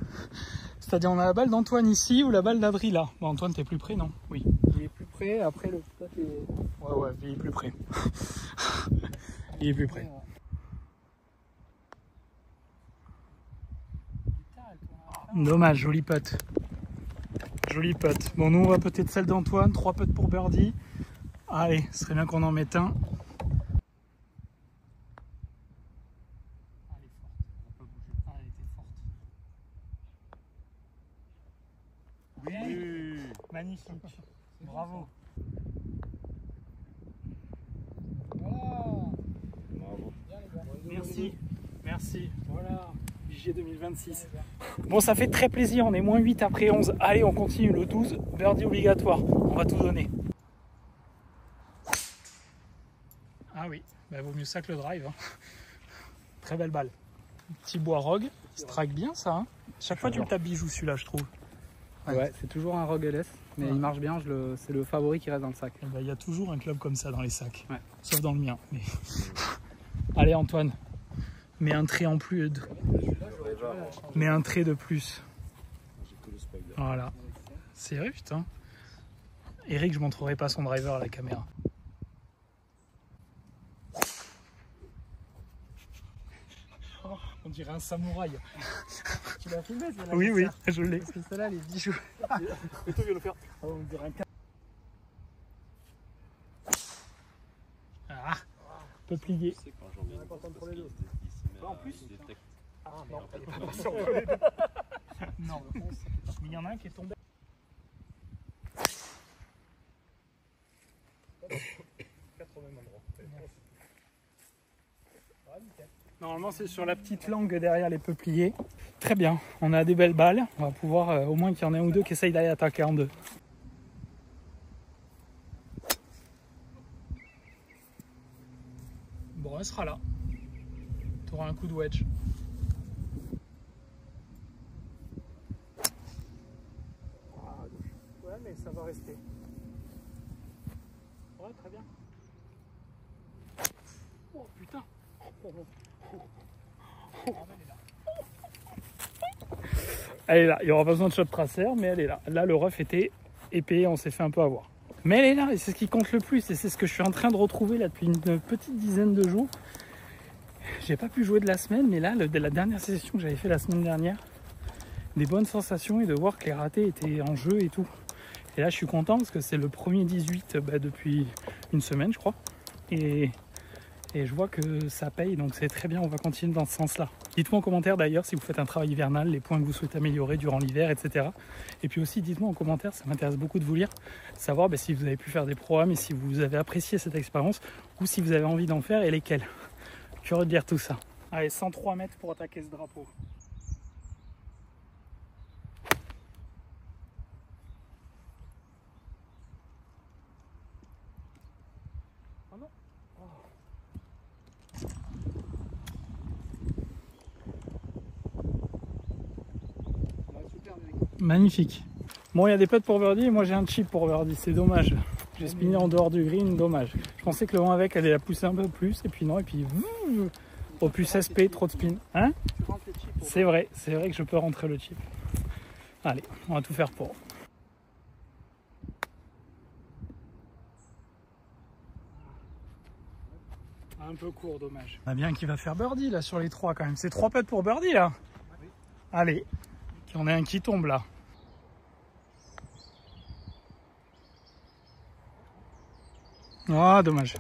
C'est-à-dire, on a la balle d'Antoine ici ou la balle d'Adri là. Bon, Antoine, t'es plus près, non? Oui. Il est plus près, après le spot est... Ouais, il est plus près. Il est plus près. Dommage, joli putt. Joli putt. Bon, nous on va peut-être celle d'Antoine, 3 putts pour birdie. Allez, ce serait bien qu'on en mette un. Oui, magnifique. Bravo. Bravo. Merci. Merci. Voilà. Vigier 2026. Bon, ça fait très plaisir. On est moins 8 après 11. Allez, on continue le 12. Birdie obligatoire. On va tout donner. Ah oui, bah, vaut mieux ça que le drive. Hein. Très belle balle. Petit bois rogue. Il se traque bien ça. Hein. Chaque fois tu le tapes bijou celui-là, je trouve. Ouais, c'est toujours un Rogue LS, mais Ouais. il marche bien, c'est le favori qui reste dans le sac. Il y a toujours un club comme ça dans les sacs. Ouais. Sauf dans le mien. Mais... Allez Antoine, mets un trait en plus. Mets un trait de plus. Voilà. C'est vrai, putain. Eric, je montrerai pas son driver à la caméra. Oh, on dirait un samouraï. Tu l'as filmé celle-là? Oui, oui, je l'ai. Parce que celle-là, les bijoux. Et toi, viens le faire. On dirait un ah, un peu plié. Tu sais, quand j'en mets une, content pour parce les deux. qu'il se met En à- plus, il détecte. Ah non, Mais pas en fait, patient entre les deux. Non, mais il y en a un qui est tombé. 4 au même endroit. Normalement, c'est sur la petite langue derrière les peupliers. Très bien, on a des belles balles. On va pouvoir, au moins qu'il y en ait un ou deux qui essayent d'aller attaquer en deux. Bon, elle sera là. Tu auras un coup de wedge. Ouais, mais ça va rester. Ouais, très bien. Oh putain. Elle est là, il n'y aura pas besoin de shot tracer, mais elle est là. Là, le rough était épais, on s'est fait un peu avoir. Mais elle est là, et c'est ce qui compte le plus, et c'est ce que je suis en train de retrouver là depuis une petite dizaine de jours. J'ai pas pu jouer de la semaine, mais là, de la dernière session que j'avais fait la semaine dernière, des bonnes sensations et de voir que les ratés étaient en jeu et tout. Et là, je suis content parce que c'est le premier 18 depuis une semaine, je crois. Et je vois que ça paye, donc c'est très bien, on va continuer dans ce sens-là. Dites-moi en commentaire d'ailleurs si vous faites un travail hivernal, les points que vous souhaitez améliorer durant l'hiver, etc. Et puis aussi, dites-moi en commentaire, ça m'intéresse beaucoup de vous lire, savoir si vous avez pu faire des programmes et si vous avez apprécié cette expérience ou si vous avez envie d'en faire et lesquels. Curieux de lire tout ça. Allez, 103 mètres pour attaquer ce drapeau. Oh non. Magnifique. Bon, il y a des putts pour birdie et moi j'ai un chip pour birdie, c'est dommage. J'ai spiné en dehors du green, dommage. Je pensais que le vent avec allait la pousser un peu plus et puis non, et puis au plus SP, trop de spin. Hein? C'est vrai que je peux rentrer le chip. Allez, on va tout faire pour. Un peu court, dommage. On a bien qui va faire birdie là sur les trois quand même. C'est 3 putts pour birdie là. Allez, il y en a un qui tombe là. Ah, dommage.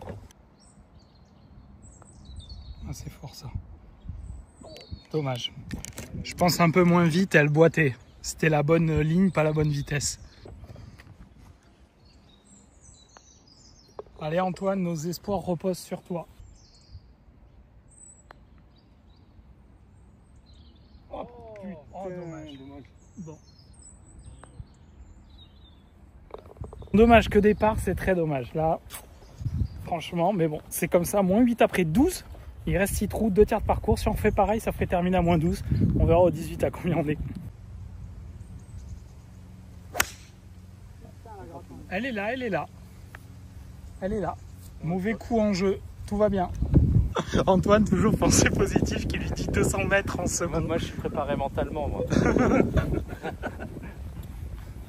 Ah, c'est fort ça. Dommage. Je pense un peu moins vite, elle boitait. C'était la bonne ligne, pas la bonne vitesse. Allez Antoine, nos espoirs reposent sur toi. Oh putain, dommage. Bon. Dommage que départ, c'est très dommage. Là, franchement, mais bon, c'est comme ça. Moins 8 après 12. Il reste 6 trous, 2 tiers de parcours. Si on fait pareil, ça ferait terminer à moins 12. On verra au 18 à combien on est. Elle est là, elle est là. Elle est là. Mauvais coup en jeu. Tout va bien. Antoine, toujours pensée positive, qui lui dit 200 mètres en seconde. Moi, je suis préparé mentalement, moi.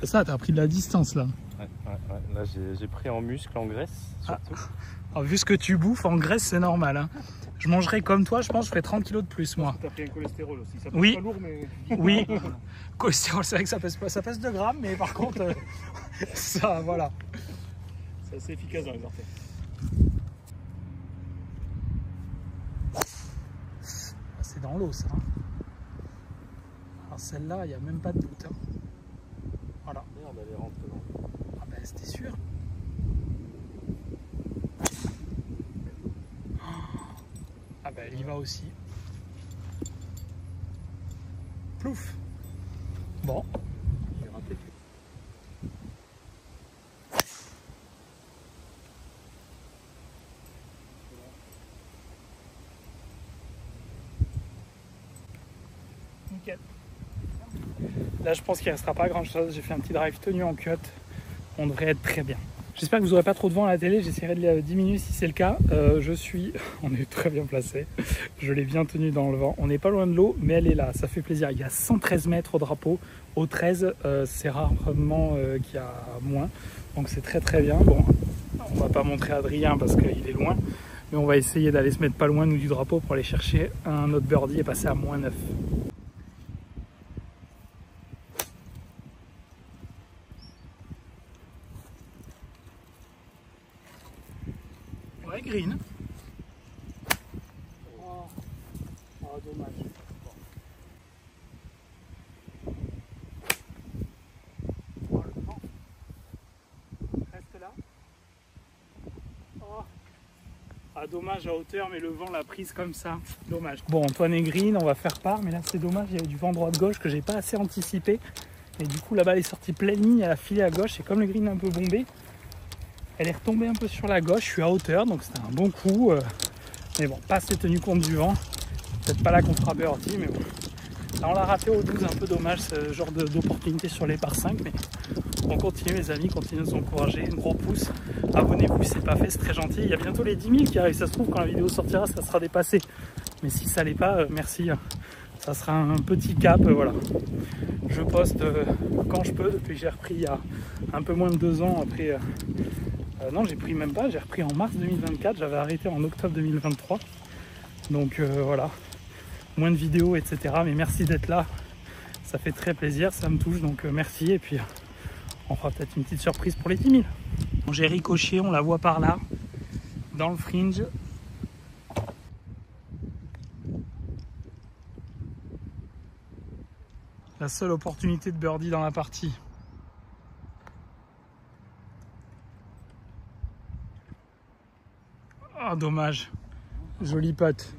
Ça, t'as pris de la distance là. Ouais. Là, j'ai pris en muscle, en graisse, surtout. Alors, vu ce que tu bouffes, en graisse, c'est normal. Hein. Je mangerais comme toi, je pense, je ferais 30 kilos de plus, moi. T'as pris un cholestérol aussi. Ça pèse Oui. pas lourd, mais. Oui. Cholestérol, c'est vrai que ça pèse pas, ça pèse 2 grammes, mais par contre, ça, voilà. C'est assez efficace dans les artères. C'est dans l'eau, ça. Alors celle-là, il n'y a même pas de doute. Hein. Voilà. Merde, elle est rentrée dans le... Ah ben, c'était sûr. Ah ben, elle y va aussi. Plouf. Bon. J'ai raté. Nickel. Là, je pense qu'il ne restera pas grand-chose. J'ai fait un petit drive tenu en cut. On devrait être très bien. J'espère que vous n'aurez pas trop de vent à la télé. J'essaierai de les diminuer si c'est le cas. On est très bien placé. Je l'ai bien tenu dans le vent. On n'est pas loin de l'eau, mais elle est là. Ça fait plaisir. Il y a 113 mètres au drapeau. Au 13, c'est rarement qu'il y a moins. Donc c'est très très bien. Bon, on va pas montrer Adrien parce qu'il est loin. Mais on va essayer d'aller se mettre pas loin nous du drapeau pour aller chercher un autre birdie et passer à moins 9. Ouais, green. Oh, dommage. Oh, le vent. Reste là. Oh. Ah, dommage à hauteur, mais le vent l'a prise comme ça. Dommage. Bon, Antoine est green, on va faire part, mais là c'est dommage, il y avait du vent droite-gauche que j'ai pas assez anticipé. Et du coup, la balle est sortie pleine ligne, elle a filé à gauche, et comme le green est un peu bombé, elle est retombée un peu sur la gauche, je suis à hauteur, donc c'était un bon coup. Mais bon, pas assez tenu compte du vent. Peut-être pas là qu'on fera birdie, mais bon. Là, on l'a raté au 12, un peu dommage ce genre d'opportunité sur les par 5, mais on continue les amis, continuez de nous encourager, un gros pouce, abonnez-vous si c'est pas fait, c'est très gentil. Il y a bientôt les 10 000 qui arrivent, ça se trouve quand la vidéo sortira, ça sera dépassé. Mais si ça l'est pas, merci, ça sera un petit cap, voilà. Je poste quand je peux, depuis que j'ai repris il y a un peu moins de 2 ans après... non, j'ai pris même pas, j'ai repris en mars 2024, j'avais arrêté en octobre 2023. Donc voilà, moins de vidéos, etc. Mais merci d'être là, ça fait très plaisir, ça me touche, donc merci. Et puis on fera peut-être une petite surprise pour les 10 000. Bon, j'ai ricoché, on la voit par là, dans le fringe. La seule opportunité de birdie dans la partie. Ah, dommage. Joli putt.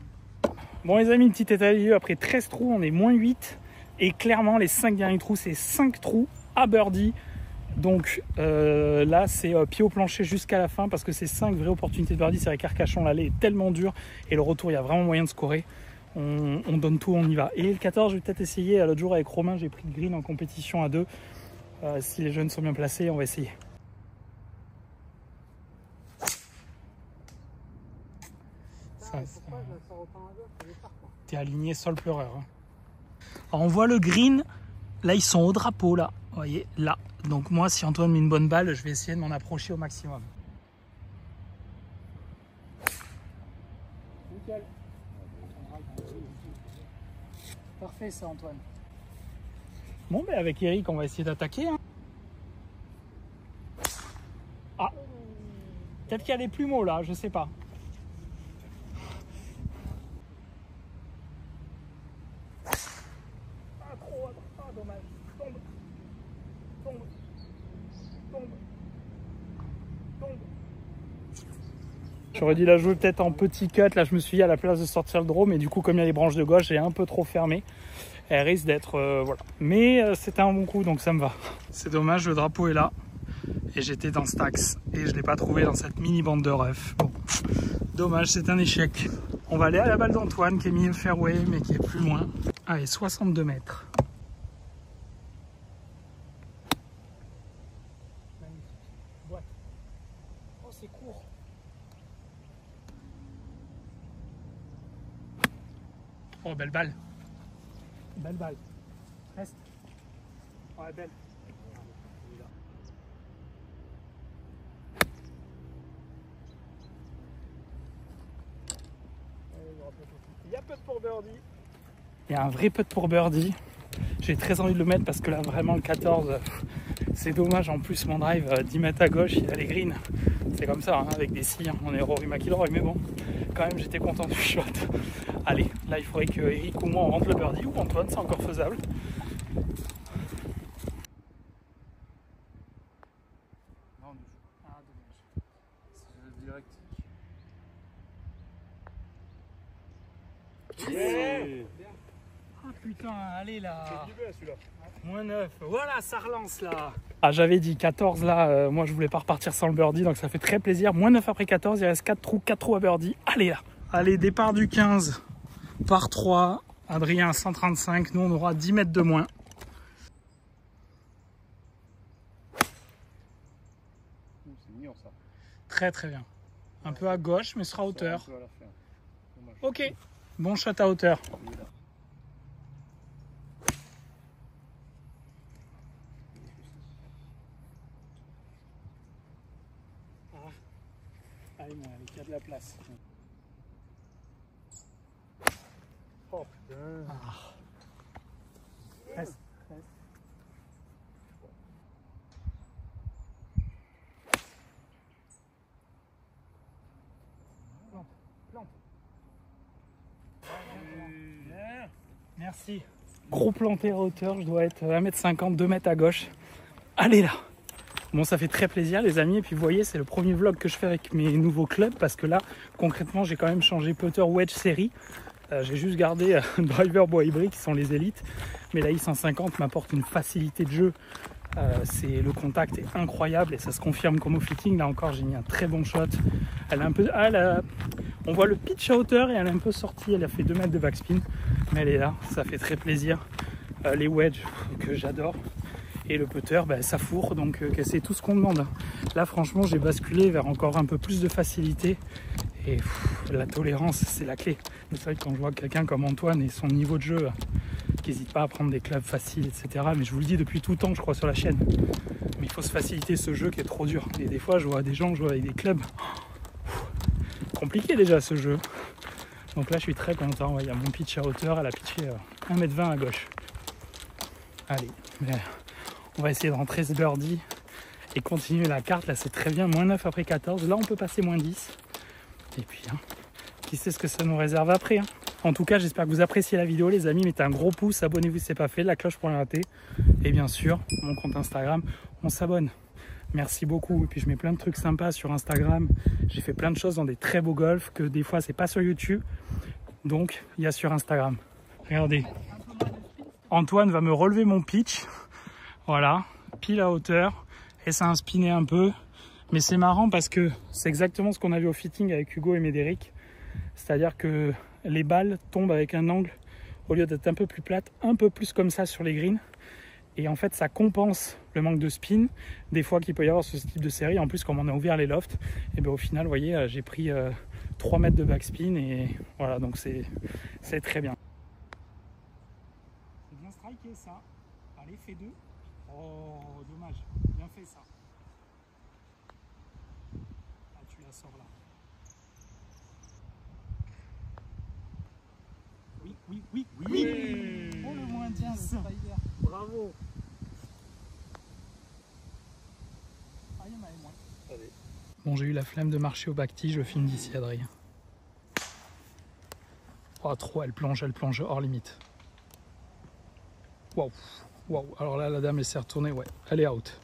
Bon les amis, petit état des lieux, après 13 trous, on est moins 8. Et clairement, les 5 derniers trous, c'est 5 trous à birdie. Donc là, c'est pied au plancher jusqu'à la fin parce que c'est 5 vraies opportunités de birdie. C'est vrai qu'Arcachon, l'allée est tellement dure et le retour, il y a vraiment moyen de scorer. On donne tout, on y va. Et le 14, je vais peut-être essayer. L'autre jour, avec Romain, j'ai pris le green en compétition à 2. Si les jeunes sont bien placés, on va essayer. T'es aligné sol pleureur. Hein. Alors on voit le green, là ils sont au drapeau là, vous voyez, là. Donc moi si Antoine met une bonne balle, je vais essayer de m'en approcher au maximum. Nickel. Parfait ça Antoine. Bon ben avec Eric on va essayer d'attaquer. Hein. Ah, peut-être qu'il y a des plumeaux là, je sais pas. Dommage. Tombe. J'aurais dû la jouer peut-être en petit cut. Là, je me suis dit à la place de sortir le draw, mais du coup, comme il y a les branches de gauche, j'ai un peu trop fermé. Elle risque d'être voilà. Mais c'était un bon coup, donc ça me va. C'est dommage, le drapeau est là. Et j'étais dans Stax. Et je ne l'ai pas trouvé dans cette mini bande de ref. Bon, dommage, c'est un échec. On va aller à la balle d'Antoine qui est mis au fairway, mais qui est plus loin. Allez, 62 mètres. C'est court. Oh, belle balle. Belle balle. Reste. Ouais, belle. Il y a putt pour birdie. Il y a un vrai putt pour birdie. J'ai très envie de le mettre parce que là, vraiment, le 14, c'est dommage. En plus, mon drive, 10 mètres à gauche, il a les greens. C'est comme ça, hein, avec des scies. On est Rory McIlroy, mais bon, quand même, j'étais content du shot. Allez, là, il faudrait que Eric ou moi, on rentre le birdie, ou Antoine, c'est encore faisable. Non, Ah, dommage. c'est direct. Yeah. Ah putain, allez là. C'est du bien celui-là. Moins 9, voilà, ça relance là. Ah, j'avais dit 14 là, moi je voulais pas repartir sans le birdie, donc ça fait très plaisir. Moins 9 après 14, il reste 4 trous à birdie. Allez là. Allez, départ du 15 par 3. Adrien 135, nous on aura 10 mètres de moins. C'est mignon ça. Très très bien. Un peu à gauche, mais sera à hauteur. Un peu à la fin. Dommage. Ok, bon shot à hauteur. Il est là. Allez, moi, il y a de la place. Oh putain. Reste. Plante. Bien. Merci. Gros planté à hauteur, je dois être 1m50, 2 mètres à gauche. Allez là. Bon, ça fait très plaisir les amis, et puis vous voyez, c'est le premier vlog que je fais avec mes nouveaux clubs, parce que là, concrètement, j'ai quand même changé putter wedge série. J'ai juste gardé driver bois hybride qui sont les élites, mais la i150 m'apporte une facilité de jeu. Le contact est incroyable et ça se confirme comme au fitting. Là encore, j'ai mis un très bon shot. Elle a un peu, on voit le pitch à hauteur et elle est un peu sortie. Elle a fait 2 mètres de backspin, mais elle est là. Ça fait très plaisir. Les wedges que j'adore. Et le putter, ça fourre, donc c'est tout ce qu'on demande. Là, franchement, j'ai basculé vers encore un peu plus de facilité. Et la tolérance, c'est la clé. C'est vrai que quand je vois quelqu'un comme Antoine et son niveau de jeu, qui n'hésite pas à prendre des clubs faciles, etc. Mais je vous le dis depuis tout le temps, je crois, sur la chaîne. Mais il faut se faciliter ce jeu qui est trop dur. Et des fois, je vois des gens jouer avec des clubs. Compliqué déjà ce jeu. Donc là, je suis très content. Il y a mon pitch à hauteur. Elle a pitché 1m20 à gauche. Allez, on va essayer de rentrer ce birdie et continuer la carte. Là, c'est très bien. Moins 9 après 14. Là, on peut passer moins 10. Et puis, qui sait ce que ça nous réserve après. En tout cas, j'espère que vous appréciez la vidéo, les amis. Mettez un gros pouce, abonnez-vous si ce n'est pas fait, la cloche pour rien rater. Et bien sûr, mon compte Instagram, on s'abonne. Merci beaucoup. Et puis, je mets plein de trucs sympas sur Instagram. J'ai fait plein de choses dans des très beaux golfs que des fois, c'est pas sur YouTube. Donc, il y a sur Instagram. Regardez. Antoine va me relever mon pitch. Voilà, pile à hauteur. Et ça a spiné un peu. Mais c'est marrant parce que c'est exactement ce qu'on a vu au fitting avec Hugo et Médéric. C'est-à-dire que les balles tombent avec un angle, au lieu d'être un peu plus plate, un peu plus comme ça sur les greens. Et en fait, ça compense le manque de spin, des fois qu'il peut y avoir ce type de série. En plus, comme on a ouvert les lofts, et bien au final, vous voyez, j'ai pris 3 mètres de backspin. Et voilà, donc c'est très bien. C'est bien striké ça. Allez, fais 2. Oh, dommage. Bien fait ça. Ah, tu la sors là. Oui. Oh, le moins 10. Bravo. Ah, il y en avait moins. Allez. Bon, j'ai eu la flemme de marcher au bacti, je filme d'ici, Adrien. Oh, trop, elle plonge hors limite. Waouh. Alors là, la dame, elle s'est retournée, ouais, elle est out.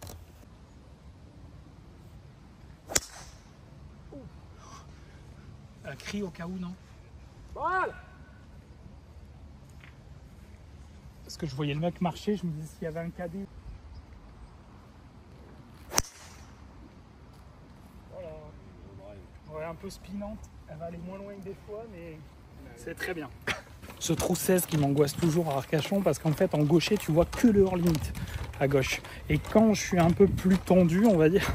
Elle crie au cas où, non? Balle. Parce que je voyais le mec marcher, je me disais s'il y avait un cadet. Voilà. Ouais, un peu spinante. Elle va aller moins loin que des fois, mais c'est très bien. Ce trou 16 qui m'angoisse toujours à Arcachon, parce qu'en fait, en gaucher, tu vois que le hors-limite à gauche. Et quand je suis un peu plus tendu, on va dire,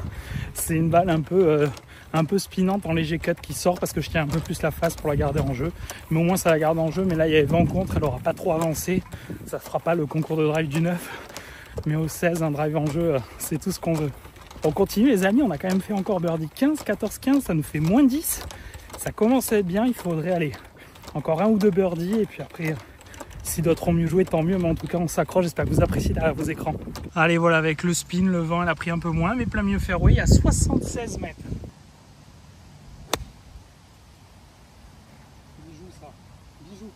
c'est une balle un peu spinante en léger cut qui sort, parce que je tiens un peu plus la face pour la garder en jeu. Mais au moins, ça la garde en jeu. Mais là, il y avait vent contre, elle n'aura pas trop avancé. Ça ne fera pas le concours de drive du 9. Mais au 16, un drive en jeu, c'est tout ce qu'on veut. On continue, les amis. On a quand même fait encore birdie 15, 14, 15. Ça nous fait moins 10. Ça commence à être bien. Il faudrait aller Encore un ou deux birdies et puis après, si d'autres ont mieux joué, tant mieux. Mais en tout cas, on s'accroche. J'espère que vous appréciez derrière vos écrans. Allez, voilà, avec le spin, le vent, elle a pris un peu moins, mais plein milieu fairway à 76 mètres. Bijou, ça. Bijou.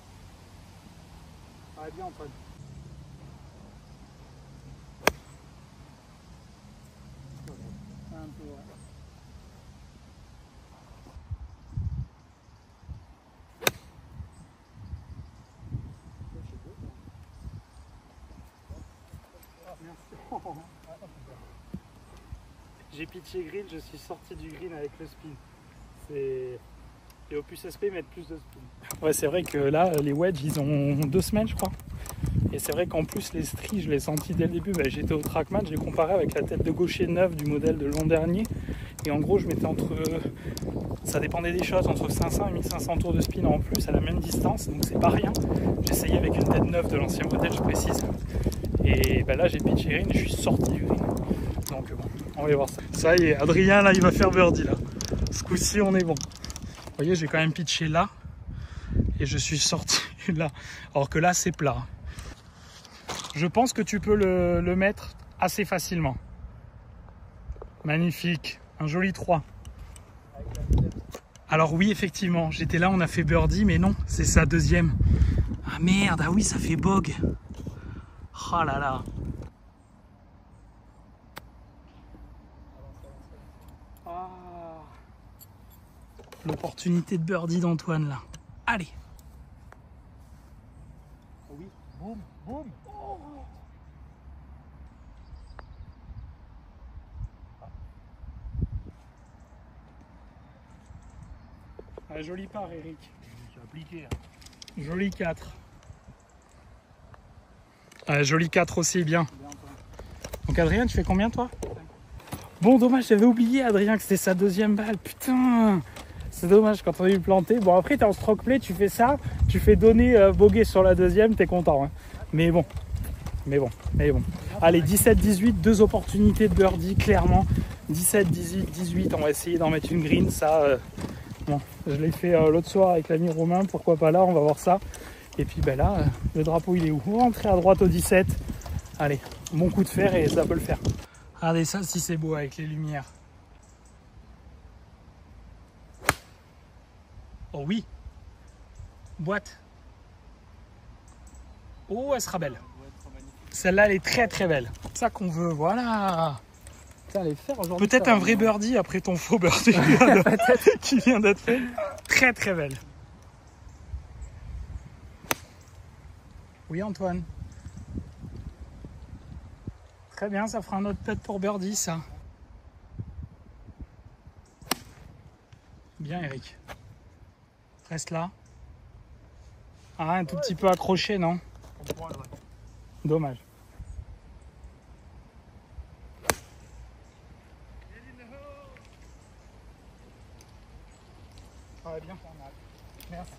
Allez, bien, Antoine. Un peu, ouais. J'ai pitché green, je suis sorti du green avec le spin. Les Opus SP mettent plus de spin. Ouais, c'est vrai que là, les wedges, ils ont 2 semaines, je crois. Et c'est vrai qu'en plus, les stries, je l'ai senti dès le début. Bah, j'étais au Trackman, j'ai comparé avec la tête de gaucher neuve du modèle de l'an dernier. Et en gros, je mettais entre. Ça dépendait des choses, entre 500 et 1500 tours de spin en plus à la même distance. Donc c'est pas rien. J'essayais avec une tête neuve de l'ancien modèle, je précise. Et bah, là, j'ai pitché green et je suis sorti du green. Donc bon, on va voir ça. Ça y est, Adrien, là, il va faire birdie, là. Ce coup-ci, on est bon. Vous voyez, j'ai quand même pitché là. Et je suis sorti là. Alors que là, c'est plat. Je pense que tu peux le mettre assez facilement. Magnifique. Un joli 3. Alors oui, effectivement, j'étais là, on a fait birdie, mais non, c'est sa deuxième. Ah merde, ah oui, ça fait bog. Oh là là. Ah. L'opportunité de birdie d'Antoine, là. Allez. Oui, boum, boum. Oh. Ah, joli part, Eric. J'ai appliqué. Joli 4. Ah, joli 4 aussi, bien. Donc Adrien, tu fais combien toi? Bon, dommage, j'avais oublié Adrien que c'était sa deuxième balle. Putain, c'est dommage quand on a eu planté. Bon, après, t'es en stroke play, tu fais ça, tu fais donner bogey sur la deuxième, t'es content. Hein. Mais bon. Allez, 17-18, 2 opportunités de birdie, clairement. 17-18, on va essayer d'en mettre une green. Ça, bon, je l'ai fait l'autre soir avec l'ami Romain, pourquoi pas là, on va voir ça. Et puis ben là, le drapeau il est où? On va rentrer à droite au 17. Allez, bon coup de fer et ça peut le faire. Regardez ça si c'est beau avec les lumières. Oh oui. Boîte. Oh, elle sera belle. Celle-là, elle est très très belle. C'est ça qu'on veut, voilà. Peut-être un vrai birdie après ton faux birdie qui vient d'être fait. Très très belle. Oui, Antoine. Très bien, ça fera un autre putt pour birdie, ça. Bien, Eric. Reste là. Ah, un tout petit peu accroché, non? Dommage. Bien. Merci.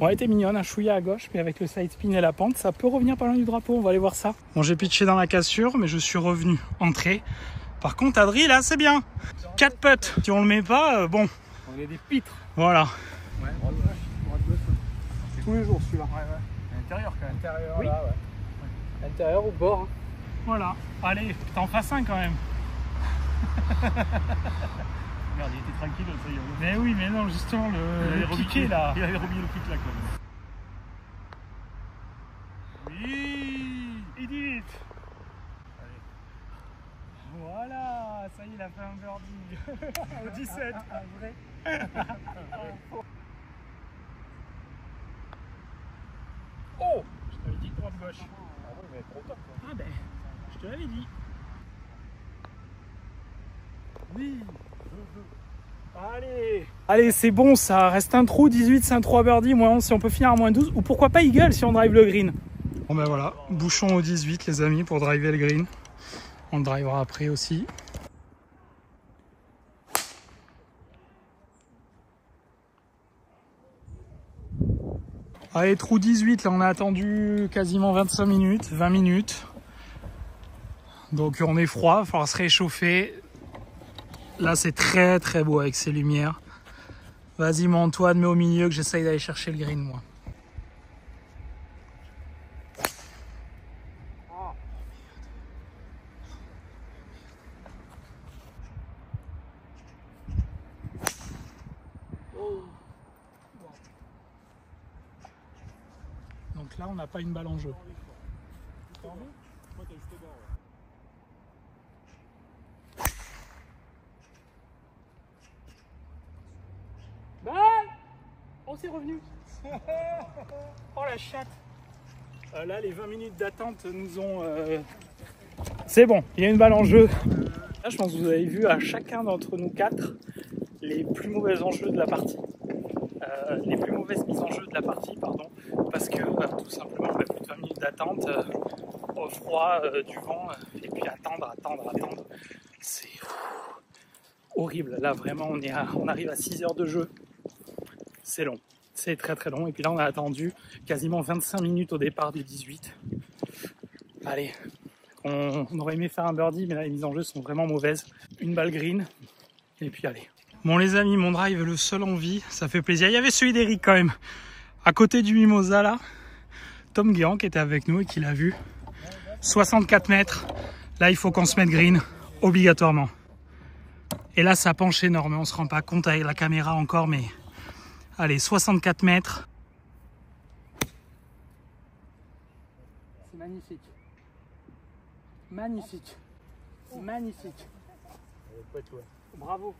Bon, elle était mignonne, un chouïa à gauche, mais avec le side spin et la pente, ça peut revenir par loin du drapeau, on va aller voir ça. Bon, j'ai pitché dans la cassure, mais je suis revenu entrée. Par contre, Adri, là, c'est bien. 4 putts. Si on le met pas, bon. On est des pitres. Voilà. Ouais, Tous les jours, celui-là. ouais. À l'intérieur quand même. Intérieur, Oui. là, ouais. Intérieur ou bord. Hein. Voilà. Allez, t'en fasses un quand même. Regarde, il était tranquille, ça y est. Mais oui, mais non, justement, le piqué, là. Il avait remis le pic là quand même. Oui, il dit vite. Voilà, ça y est, il a fait un birdie au 17. Oh, je t'avais dit droite gauche. Ah oui, mais trop tard. Ah ben, je te l'avais dit. Oui. Allez, c'est bon, ça reste un trou, 18, c'est un 3 birdie, moins 11 si on peut finir à moins 12, ou pourquoi pas eagle si on drive le green. Bon ben voilà, bouchon au 18 les amis pour driver le green. On le drivera après aussi. Allez, trou 18, là on a attendu quasiment 25 minutes, 20 minutes. Donc on est froid, il va falloir se réchauffer. Là c'est très très beau avec ces lumières. Vas-y mon Antoine, mets au milieu que j'essaye d'aller chercher le green moi. Donc là on n'a pas une balle en jeu. Balle! Oh, c'est revenu. Oh la chatte. Là les 20 minutes d'attente nous ont... C'est bon, il y a une balle en jeu. Là je pense que vous avez vu à chacun d'entre nous quatre les plus mauvais enjeux de la partie. Les plus mauvaises mises en jeu de la partie, pardon, parce que tout simplement on a plus de 20 minutes d'attente, au froid, du vent, et puis attendre. C'est horrible. Là vraiment on arrive à 6 heures de jeu. C'est long, c'est très très long. Et puis là on a attendu quasiment 25 minutes au départ du 18. Allez, on aurait aimé faire un birdie, mais là les mises en jeu sont vraiment mauvaises. Une balle green, et puis allez. Bon les amis, mon drive est le seul en vie, ça fait plaisir. Il y avait celui d'Eric quand même, à côté du Mimosa là. Tom Guéant qui était avec nous et qui l'a vu. 64 mètres, là il faut qu'on se mette green, obligatoirement. Et là ça penche énorme, on se rend pas compte avec la caméra encore, mais... Allez, 64 mètres. C'est magnifique. Magnifique. Magnifique. Bravo.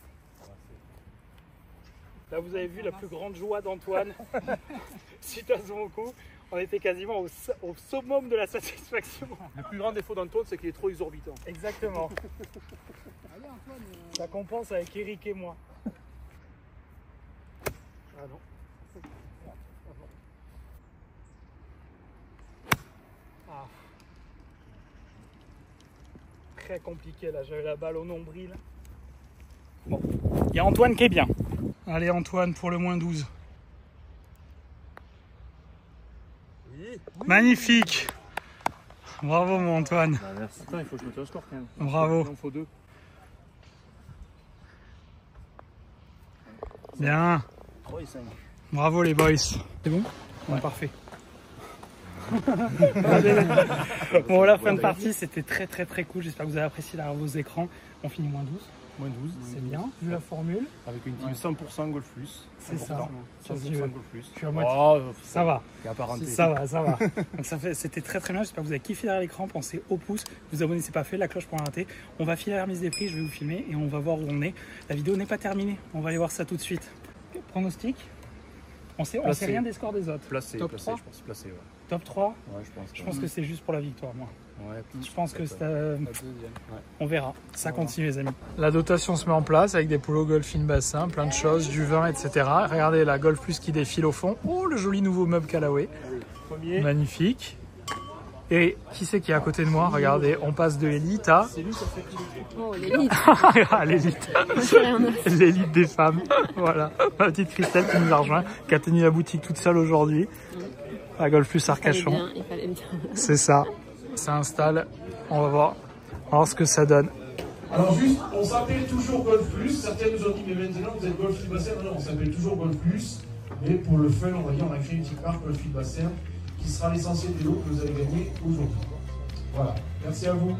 Là vous avez vu la plus grande joie d'Antoine. Suite à son coup, on était quasiment au summum de la satisfaction. Le plus grand défaut d'Antoine, c'est qu'il est trop exorbitant. Exactement. Allez Antoine. Ça compense avec Eric et moi. Ah non. Ah. Très compliqué là, j'avais la balle au nombril. Bon, il y a Antoine qui est bien. Allez Antoine pour le moins 12. Oui. Magnifique. Bravo mon Antoine. Bah, merci. Attends, il faut que je mette un score quand même. Bravo. Il en faut 2. Bien. 3 et 5. Bravo les boys. C'est bon? Ouais. Parfait. Bon la fin de partie c'était très cool. J'espère que vous avez apprécié derrière vos écrans. On finit moins 12. Moins 12. C'est bien, vu la formule. Avec une team 100% Golf Plus. C'est ça. 100% Golf Plus. Je suis à moitié. Ça va. Il y a apparenté. Ça va. Donc c'était très bien. J'espère que vous avez kiffé derrière l'écran. Pensez au pouce. Vous abonnez si c'est pas fait. La cloche pour la rater. On va filer la remise des prix. Je vais vous filmer et on va voir où on est. La vidéo n'est pas terminée. On va aller voir ça tout de suite. Pronostic. On sait rien des scores des autres. Placé, Top placé, 3. je pense. Placé, ouais. Top 3. Ouais, je pense. Je pense que c'est juste pour la victoire, moi. Ouais, Je pense que c'est... la deuxième. Ouais. On verra. Ça continue, les amis. La dotation se met en place avec des polos golf in bassin, plein de choses, du vin, etc. Regardez la Golf Plus qui défile au fond. Oh, le joli nouveau meuble Callaway. Premier. Magnifique. Et qui c'est qui est à côté de moi? Regardez, on passe de Elite à... C'est lui, ça fait plus. Oh, l'élite. Ah, l'élite. Moi, j'ai rien à... L'élite des femmes. Voilà. Ma petite Christelle qui nous a rejoint, qui a tenu la boutique toute seule aujourd'hui. La Golf Plus Arcachon. Il fallait bien. C'est ça. Ça installe. On va voir ce que ça donne. Alors juste, on s'appelle toujours Golf Plus. Certains nous ont dit, mais maintenant vous êtes Golf Bassin. Non, on s'appelle toujours Golf Plus. Mais pour le fun, on va dire, on a créé une petite marque Golf Bassin qui sera l'essentiel des lots que vous allez gagner aujourd'hui. Voilà. Merci à vous.